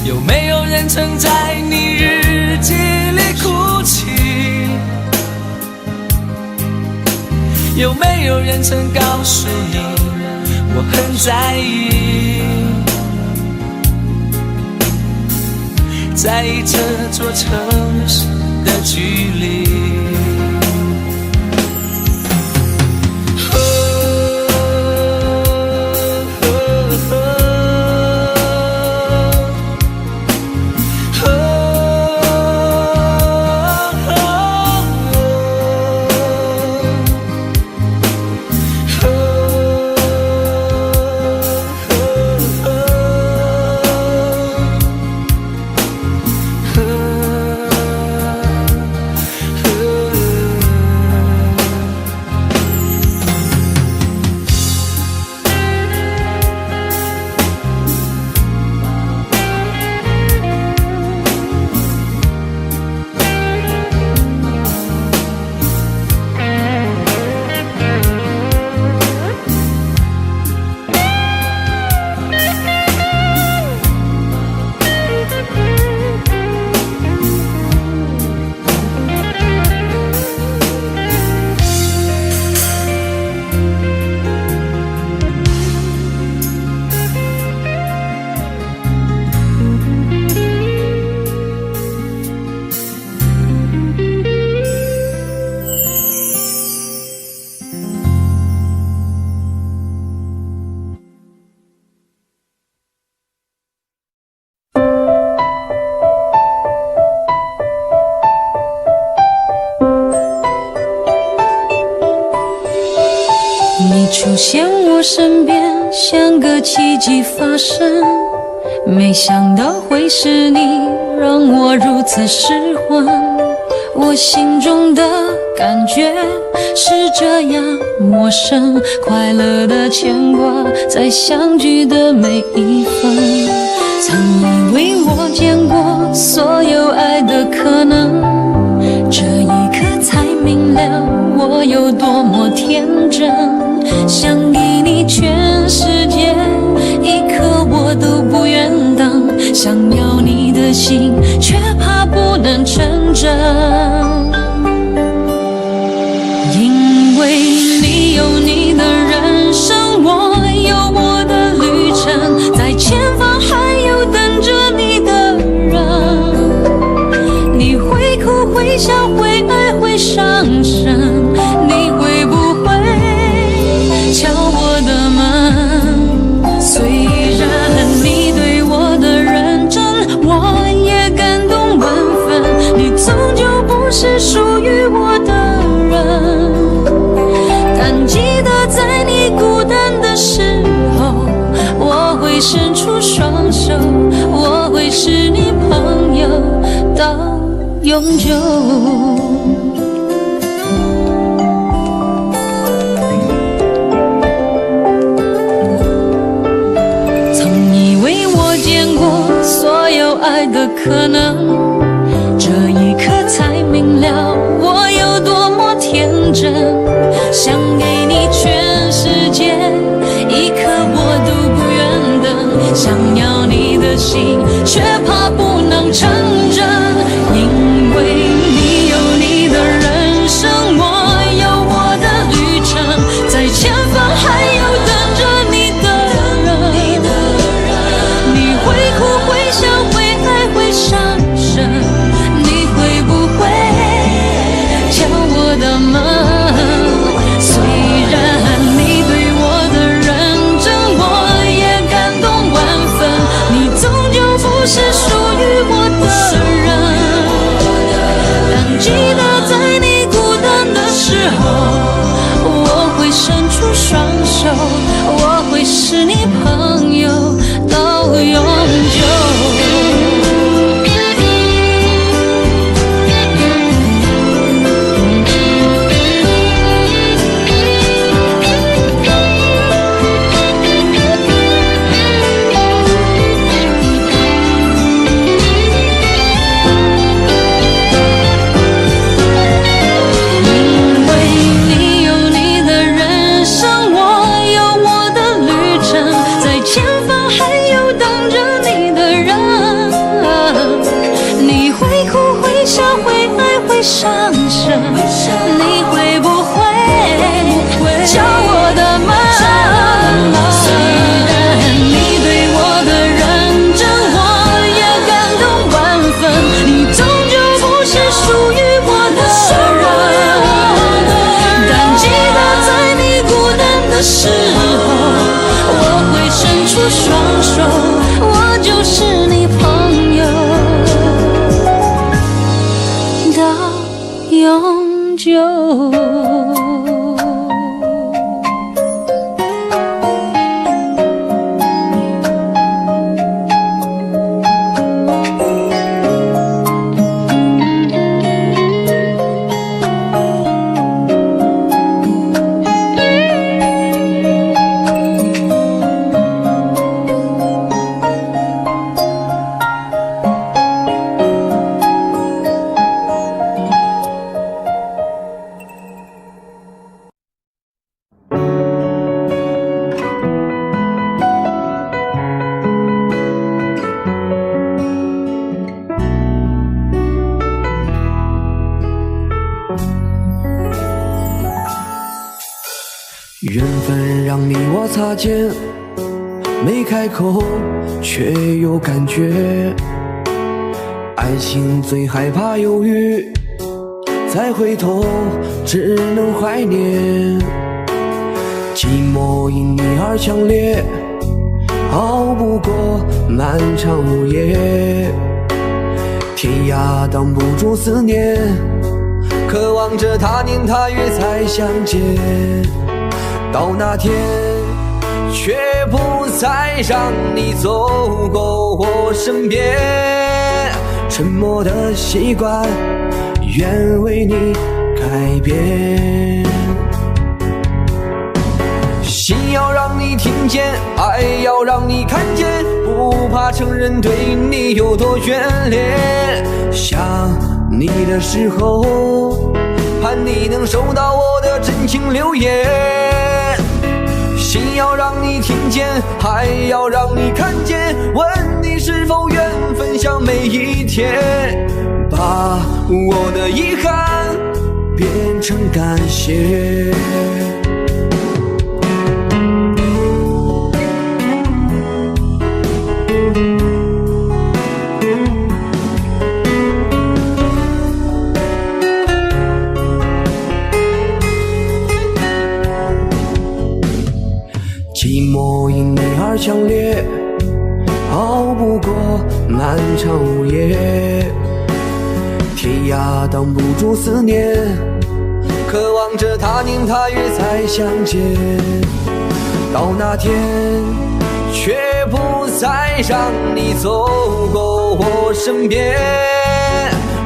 有没有人曾在你日记里哭泣？有没有人曾告诉你我很在意，在意这座城市的距离？出现我身边，像个奇迹发生。没想到会是你，让我如此失魂。我心中的感觉是这样陌生，快乐的牵挂在相聚的每一分。曾以为我见过所有爱的可能，这一刻才明了我有多么天真。想给你全世界，一刻我都不愿等。想要你的心，却怕不能成真。因为你有你的人生，我有我的旅程，在前方还有等着你的人。你会哭会笑会爱会伤神，你会不会敲我的门？虽然你对我的认真，我也感动万分。你终究不是属于我的人，但记得在你孤单的时候，我会伸出双手，我会是你朋友到永久。所有爱的可能，这一刻才明了我有多么天真。想给你全世界，一刻我都不愿等。想要你的心，却怕不能成真。因为你有你的人生，我有我的旅程，在前方还有等着你的人。你会哭会笑会爱会伤神，你会不会敲我的门？虽然你对我的认真，我也感动万分。你终究不是缘分让你我擦肩，没开口却有感觉。爱情最害怕犹豫，再回头只能怀念。寂寞因你而强烈，熬不过漫长午夜。天涯挡不住思念，渴望着他年他月才相见。到那天却不再让你走过我身边，沉默的习惯愿为你改变。心要让你听见，爱要让你看见，不怕承认对你有多眷恋。想你的时候，盼你能收到我的真情留言。心要让你听见，爱要让你看见，问你是否愿分享每一天，把我的遗憾变成感谢。寂寞因你而强烈，熬不过漫长午夜。天涯挡不住思念，渴望着他年他月才相见。到那天却不再让你走过我身边，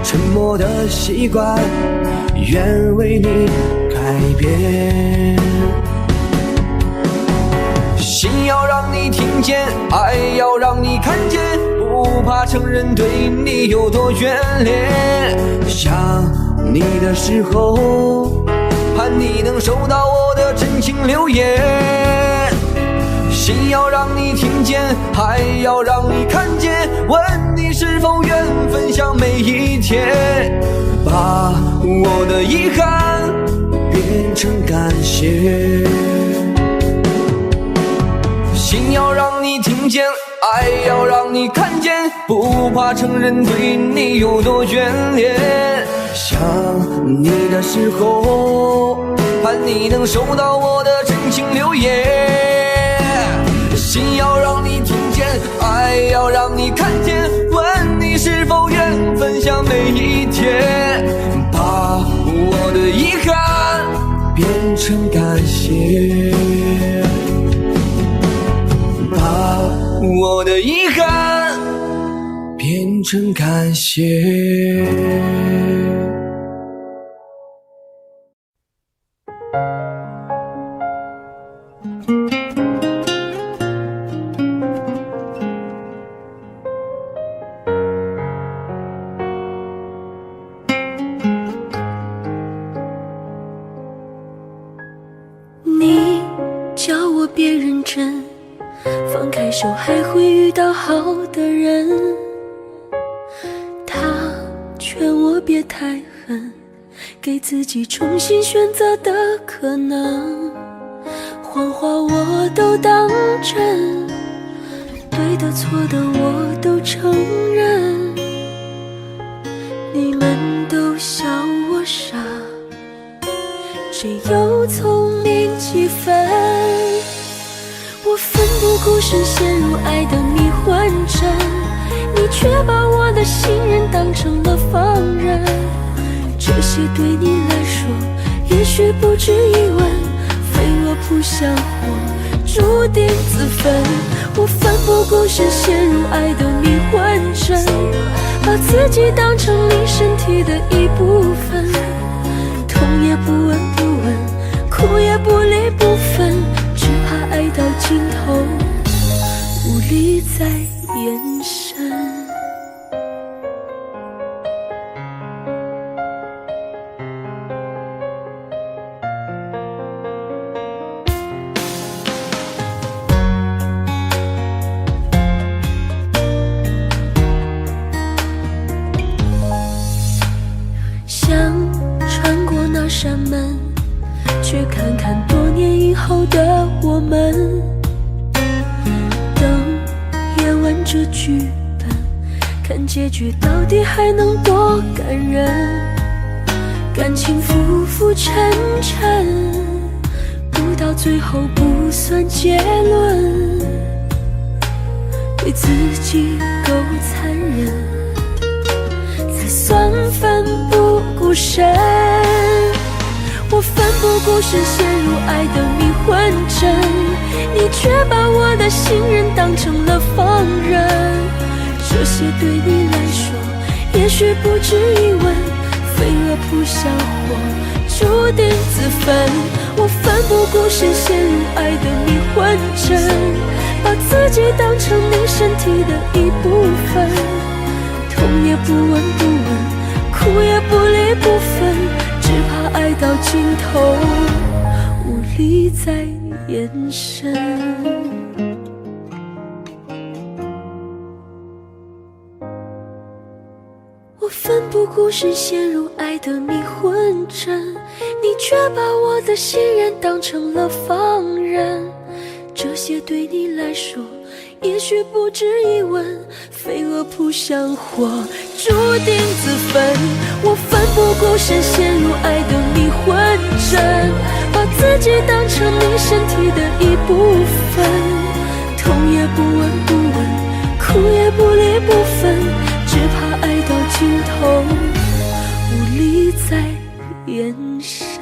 沉默的习惯愿为你改变。心要让你听见，爱要让你看见，不怕承认对你有多眷恋。想你的时候，盼你能收到我的真情留言。心要让你听见，爱要让你看见，问你是否愿分享每一天，把我的遗憾变成感谢。心要让你听见，爱要让你看见，不怕承认对你有多眷恋。想你的时候，盼你能收到我的真情留言。心要让你听见，爱要让你看见，问你是否愿分享每一天，把我的遗憾变成感谢，把我的遗憾变成感谢。你叫我别认真，放开手还会遇到好的人，他劝我别太狠，给自己重新选择的可能，谎话我都当真，对的错的我都承认，你们都笑我傻，谁又聪明几分？我奋不顾身陷入爱的迷幻阵，你却把我的信任当成了放任，这些对你来说也许不值一问，非我不想活注定自焚。我奋不顾身陷入爱的迷幻阵，把自己当成你身体的一部分，痛也不闻不问，哭也不离不分，只怕爱到尽头无力再延伸。想穿过那扇门，去看看多年以后的我们。等演完这剧本，看结局到底还能多感人。感情浮浮沉沉，不到最后不算结论，对自己够残忍，才算奋不顾身。我奋不顾身陷入爱的迷魂阵，你却把我的信任当成了放任。这些对你来说也许不值一问，飞蛾扑向火，注定自焚。我奋不顾身陷入爱的迷魂阵，把自己当成你身体的一部分，痛也不闻不问，哭也不离不分，只怕爱到尽头无力再延伸。我奋不顾身陷入爱的迷魂阵，你却把我的信任当成了放任。这些对你来说也许不值一问，飞蛾扑向火，注定自焚。我奋不顾身陷入爱的迷魂阵，把自己当成你身体的一部分，痛也不闻不问，哭也不离不分，只怕爱到尽头无力再延伸。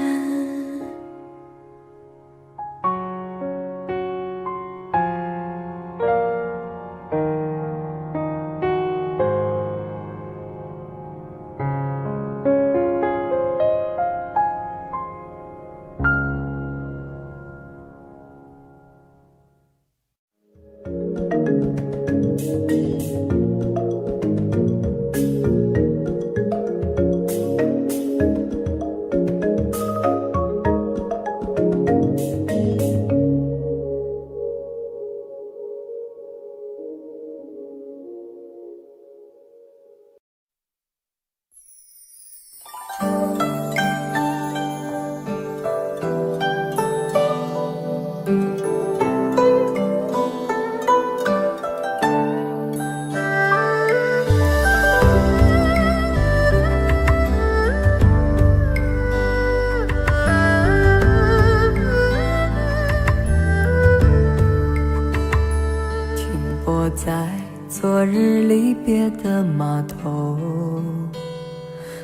在昨日离别的码头，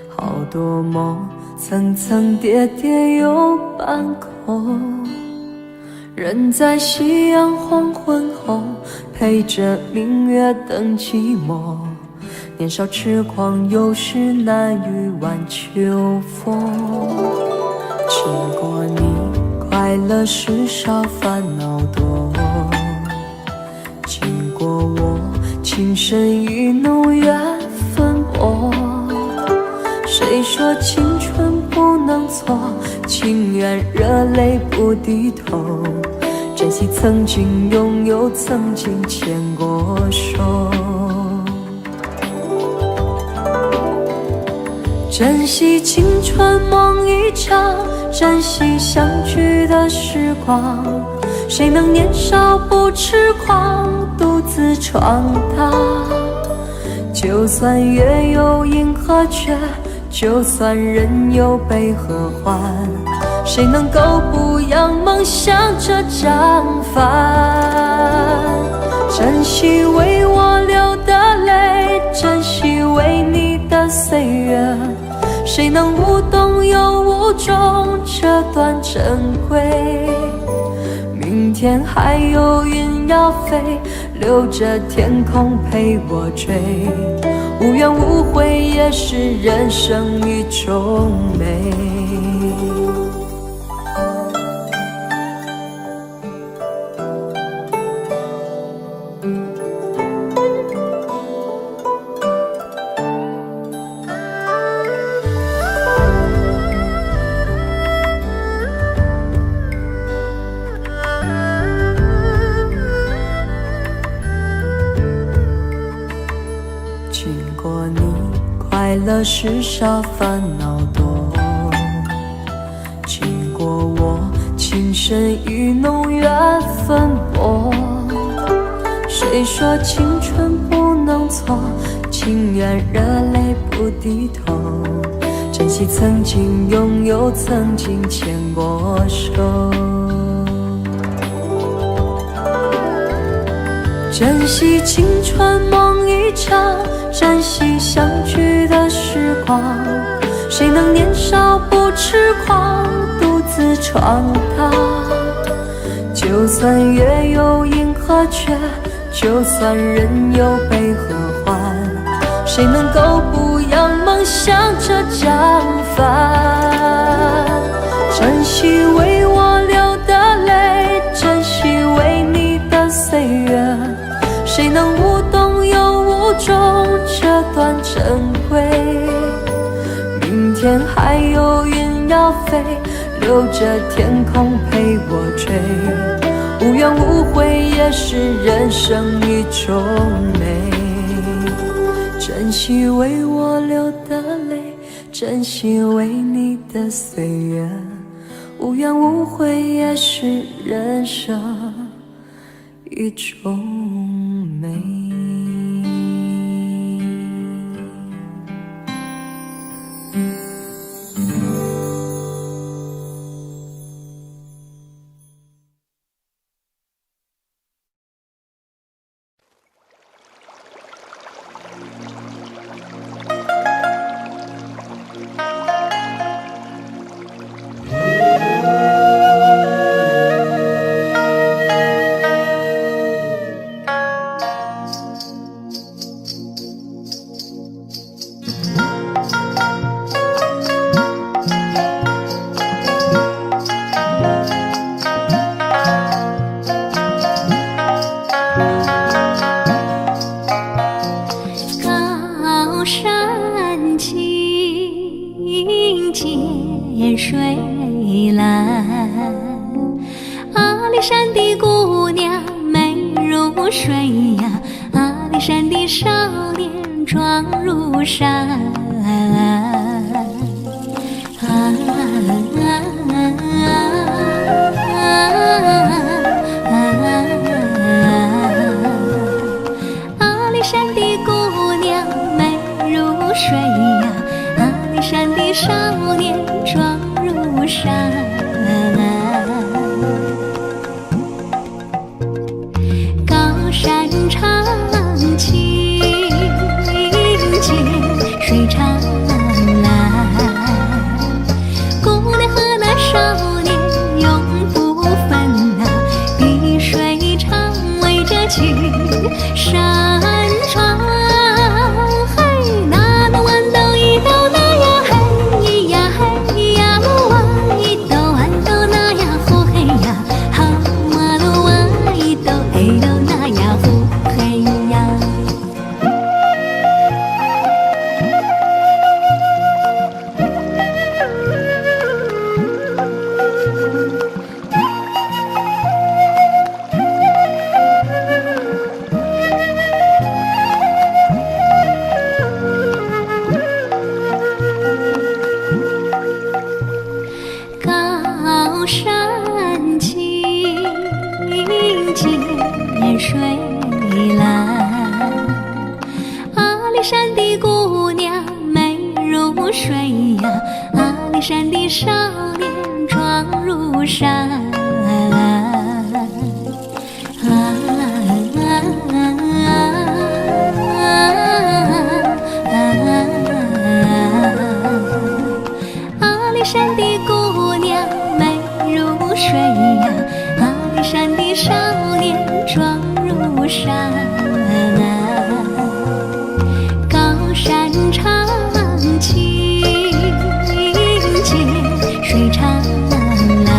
好多梦层层叠叠又半空，人在夕阳黄昏后陪着明月等寂寞，年少痴狂有时难御晚秋风。经过你快乐时少烦恼多，经过我情深意浓缘分薄。谁说青春不能错，情愿热泪不低头，珍惜曾经拥有，曾经牵过手，珍惜青春梦一场，珍惜相聚的时光。谁能年少不痴狂，独自闯荡？就算月有阴和缺，就算人有悲和欢，谁能够不扬梦想这张帆？珍惜为我流的泪，珍惜为你的岁月，谁能无动又无衷这段珍贵？明天还有云要飞，留着天空陪我追，无怨无悔也是人生一种美。经过你快乐时少烦恼多，经过我情深意浓缘分薄。谁说青春不能错？情愿热泪不低头。珍惜曾经拥有，曾经牵过手。珍惜青春梦一场，珍惜相聚的时光。谁能年少不痴狂，独自闯荡？就算月有阴和缺，就算人有悲和欢，谁能够不扬梦想着将帆？珍惜为我流的泪，珍惜为你的岁月，谁能无动又无衷这段珍贵？明天还有云要飞，留着天空陪我追。无怨无悔也是人生一种美。珍惜为我流的泪，珍惜为你的岁月。无怨无悔也是人生一种美。水蓝，阿里山的姑娘美如水呀，阿里山的少年壮如山。阿里山的姑娘美如水呀，阿里山的少年壮如山。高山长青涧水长蓝，姑娘和那少年永不分啊，碧水长围着青山川。嘿，那豌豆一豆那呀嘿呀嘿呀木啊一豆豌豆那呀呼嘿呀，好嘛路啊一豆哎豆那呀呼嘿呀。高山青涧水蓝，阿里山的姑娘美如水呀，阿里山的少年壮如山。阿里山的姑娘美如水呀，阿里山的少年壮如山。高山长青涧水长蓝，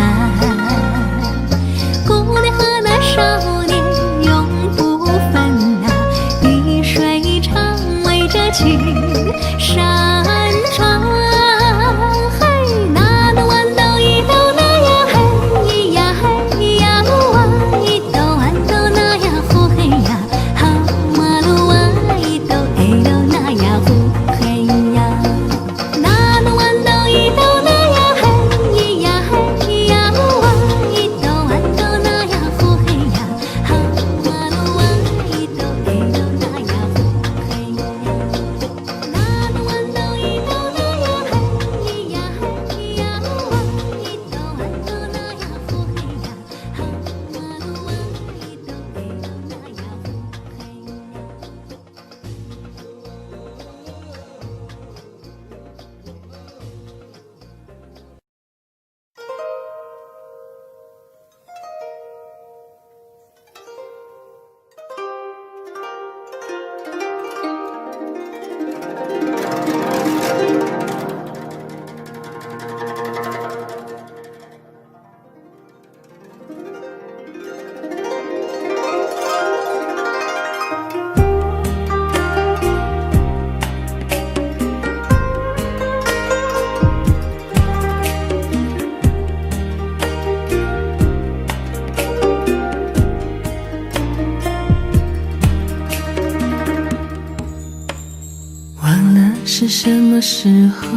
什么时候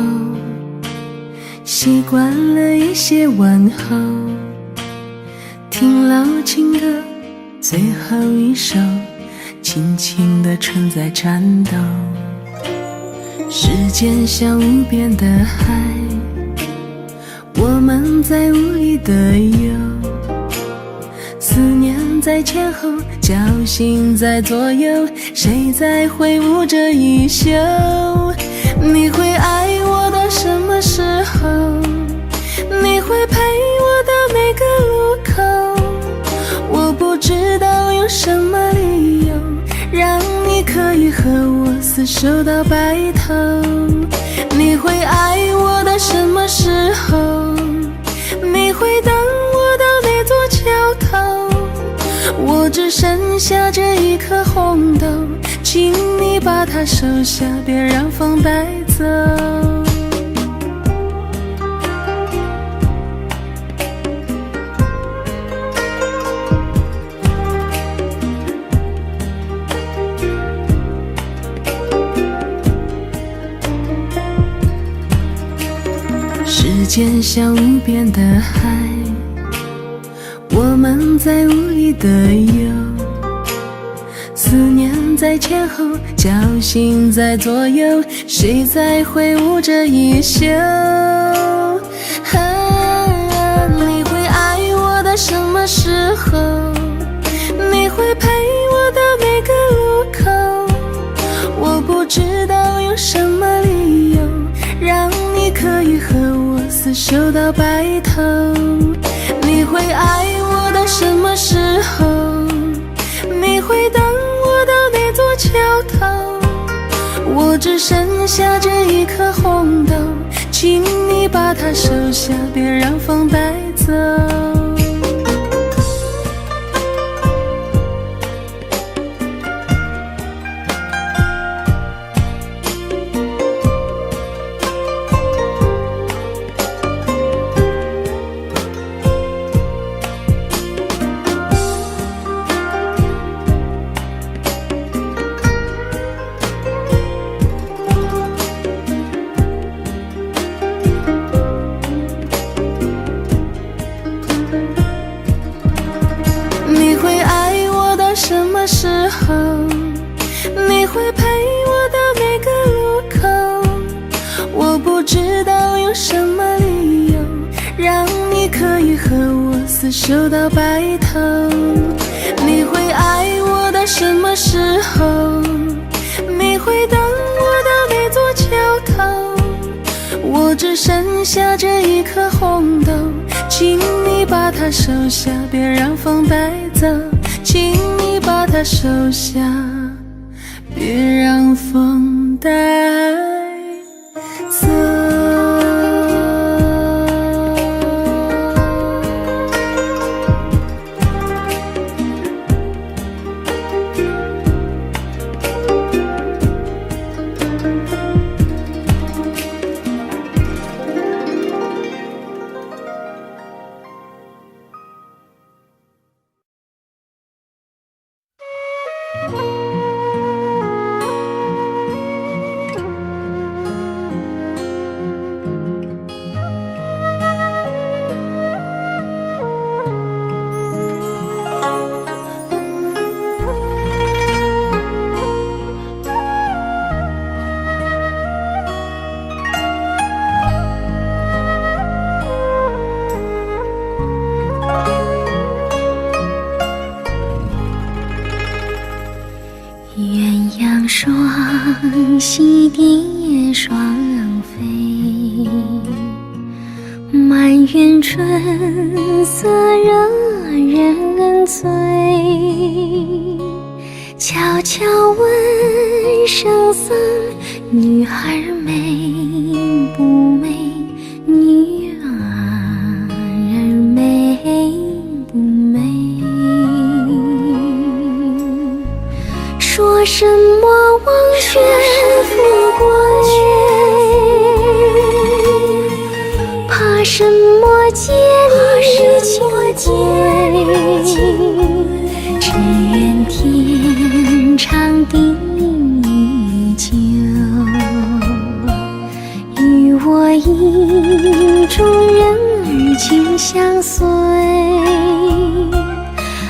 习惯了一些问候，听老情歌最后一首，轻轻地存在颤抖。时间像无边的海，我们在无力的游，思念在前后，侥幸在左右，谁在挥舞着衣袖？你会爱我到什么时候？你会陪我到每个路口？我不知道有什么理由让你可以和我厮守到白头。你会爱我到什么时候？你会等我到那座桥头？我只剩下这一颗红豆，请你把它收下，别让风带走。时间像无边的海，我们在无力的游，思念在前后，侥幸在左右，谁在挥舞着衣袖？你会爱我到什么时候？你会陪我到每个路口？我不知道有什么理由让你可以和我厮守到白头。你会爱我到什么时候？你会等我到那座桥头？我只剩下这一颗红豆，请你把它收下，别让风带走。你会爱我到什么时候？你会陪我到每个路口？我不知道有什么理由让你可以和我厮守到白头。你会爱我到什么时候？你会等我到那座桥头？我只剩下这一颗红豆，请你把它收下，别让风带走。请你把它收下，别让风带走。鸳鸯双栖蝶双飞，满园春色惹人醉。悄悄问圣僧，女孩美不美？女儿美不美？说什么望雪拂过月，怕什么千里情归？只愿天长地久。意中人儿紧相随，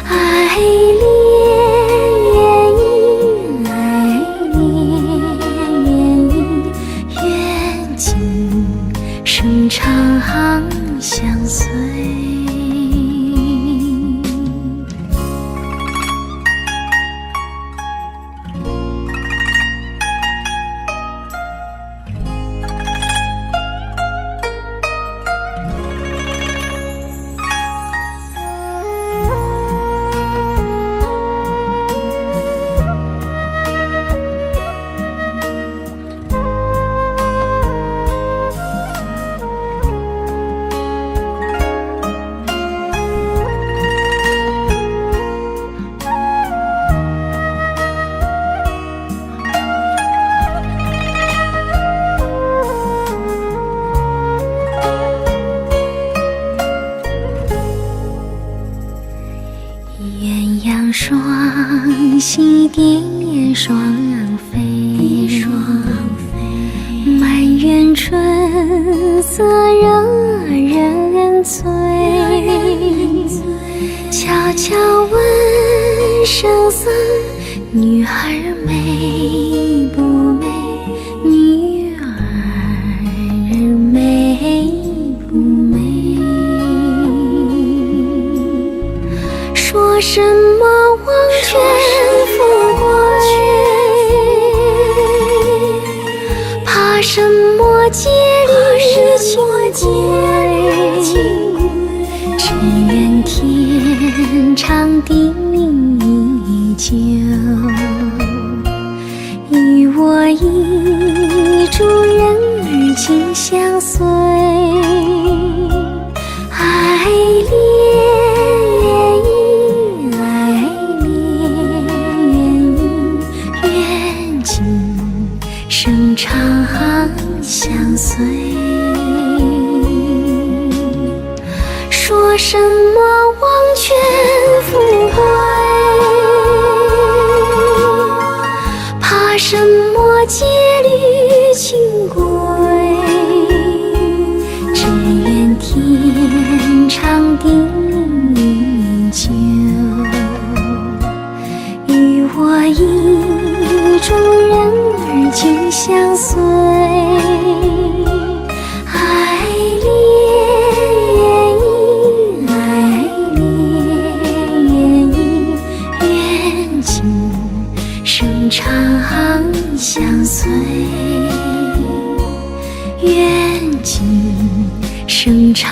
爱恋愿今生长相随。鸳鸯双栖蝶双飞，满园春色惹人醉。悄悄问声色，女儿美不美？女儿美不美？说什么忘却富贵，怕什么结离情归？只愿天长地久，与我意中人儿紧相随。爱愿今生长相随。说什么忘却富贵，怕什么结离情归？只愿天长地久，与我意中人儿紧相随。长相随，愿今生长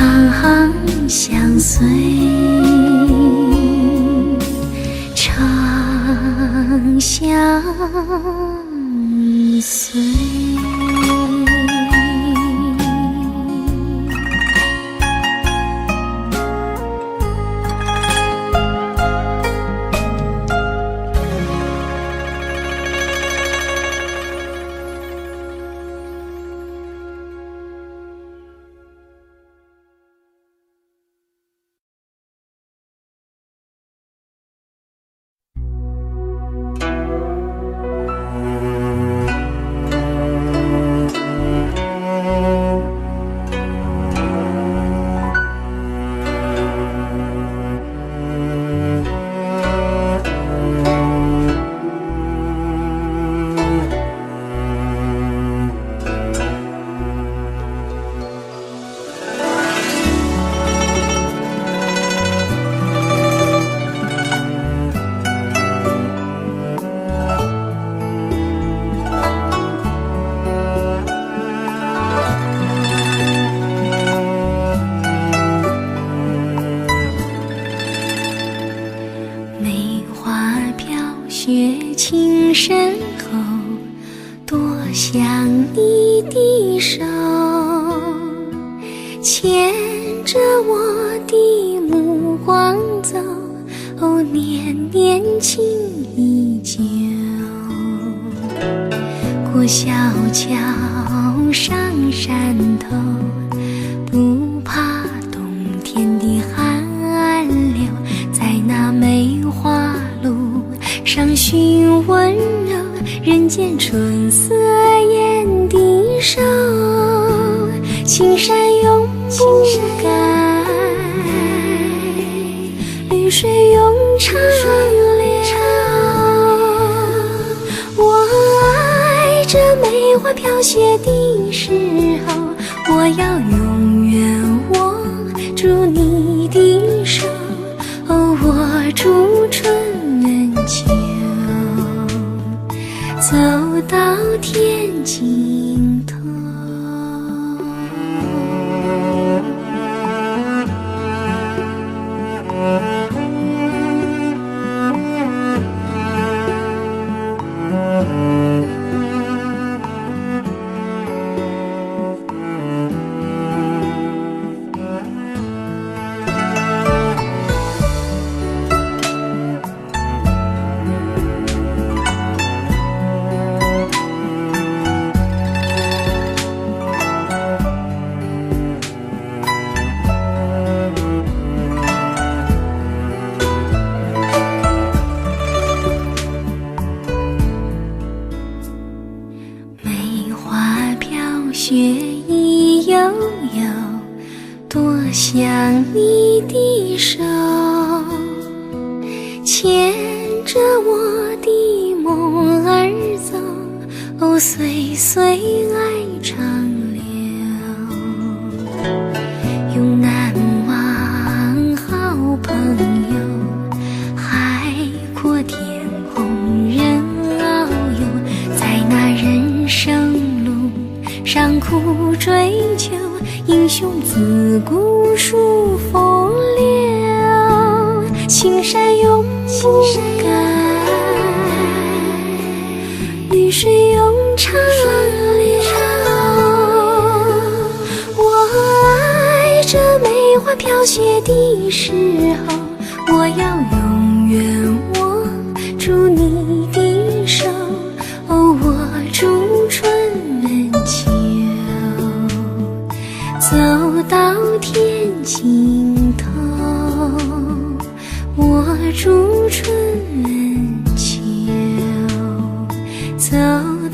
相随，长相随。雪情深厚，多想你的手，牵着我的目光走，哦，年年情依旧。过小桥上山头，不怕冬天的寒流，在那梅花路上寻温柔，人间春色眼的手，牵青山永不改，绿水永长流。我爱这梅花飘雪的时候，我要永远握住你的手，握住春秋，走到天尽头。雪意悠悠，多想你的手，牵着我的梦儿走，岁岁爱长留。永难忘好朋友，海阔天空任遨游，在那人生上苦追求，英雄自古数风流。青山永不改，绿水永长流。我爱这梅花飘雪的时候，我要永远握住你的手，握住春秋，走到天尽头，握住春秋，走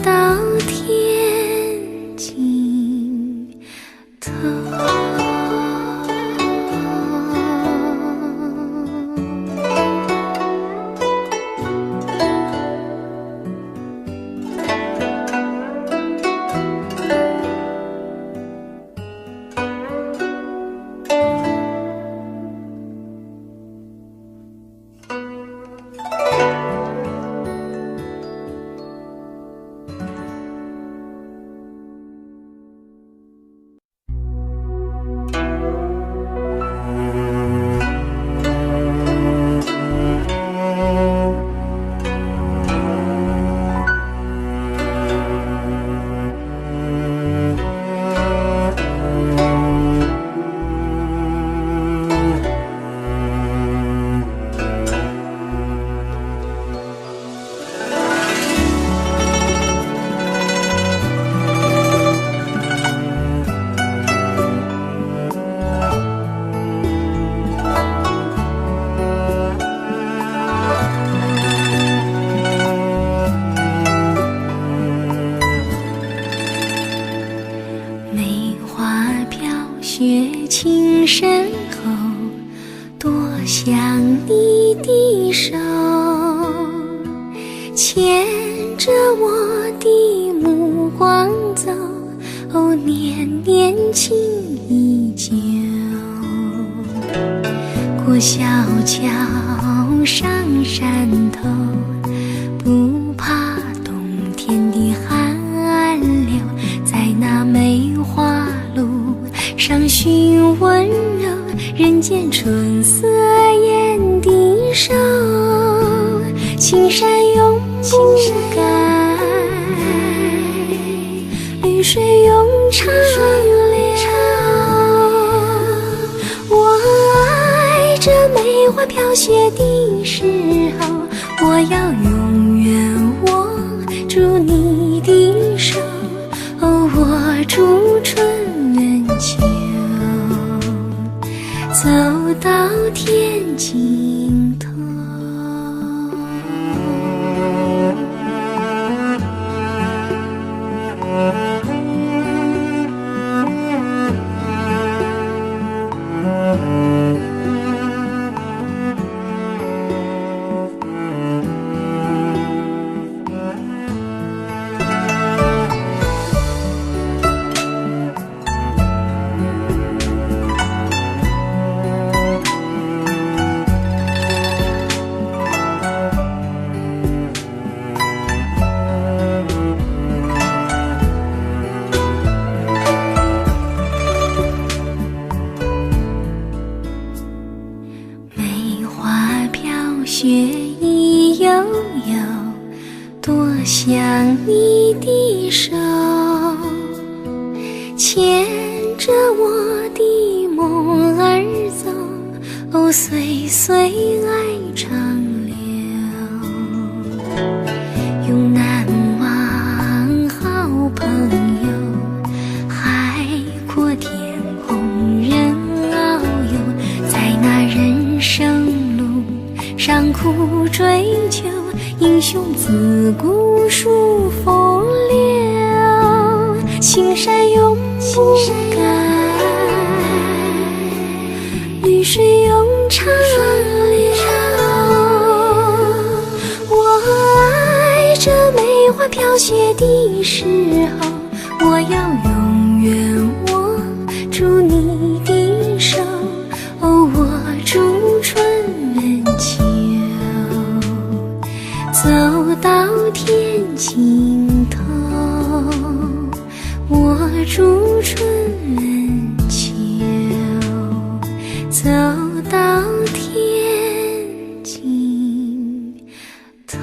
到天尽头。雪轻身后，多想你的手，牵着我的目光走，年年情依旧。过小桥上山头，不怕冬天的寒流，在那梅花路上寻温柔，人间春色眼的手，青山永不改，绿水永长流。我爱这梅花飘雪的时候，我要永远握住你的手，握住春秋，走到天尽头。牵着我的梦儿走，哦，岁岁爱长留。永难忘好朋友，海阔天空任遨游，在那人生路上苦追求，英雄自古数风流，青山永不改，绿水永长流。我爱这梅花飘雪的时候，我要永远握住你的手，哦，握住春秋，走到天尽头，握住春秋，走到天尽头。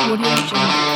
我的人生。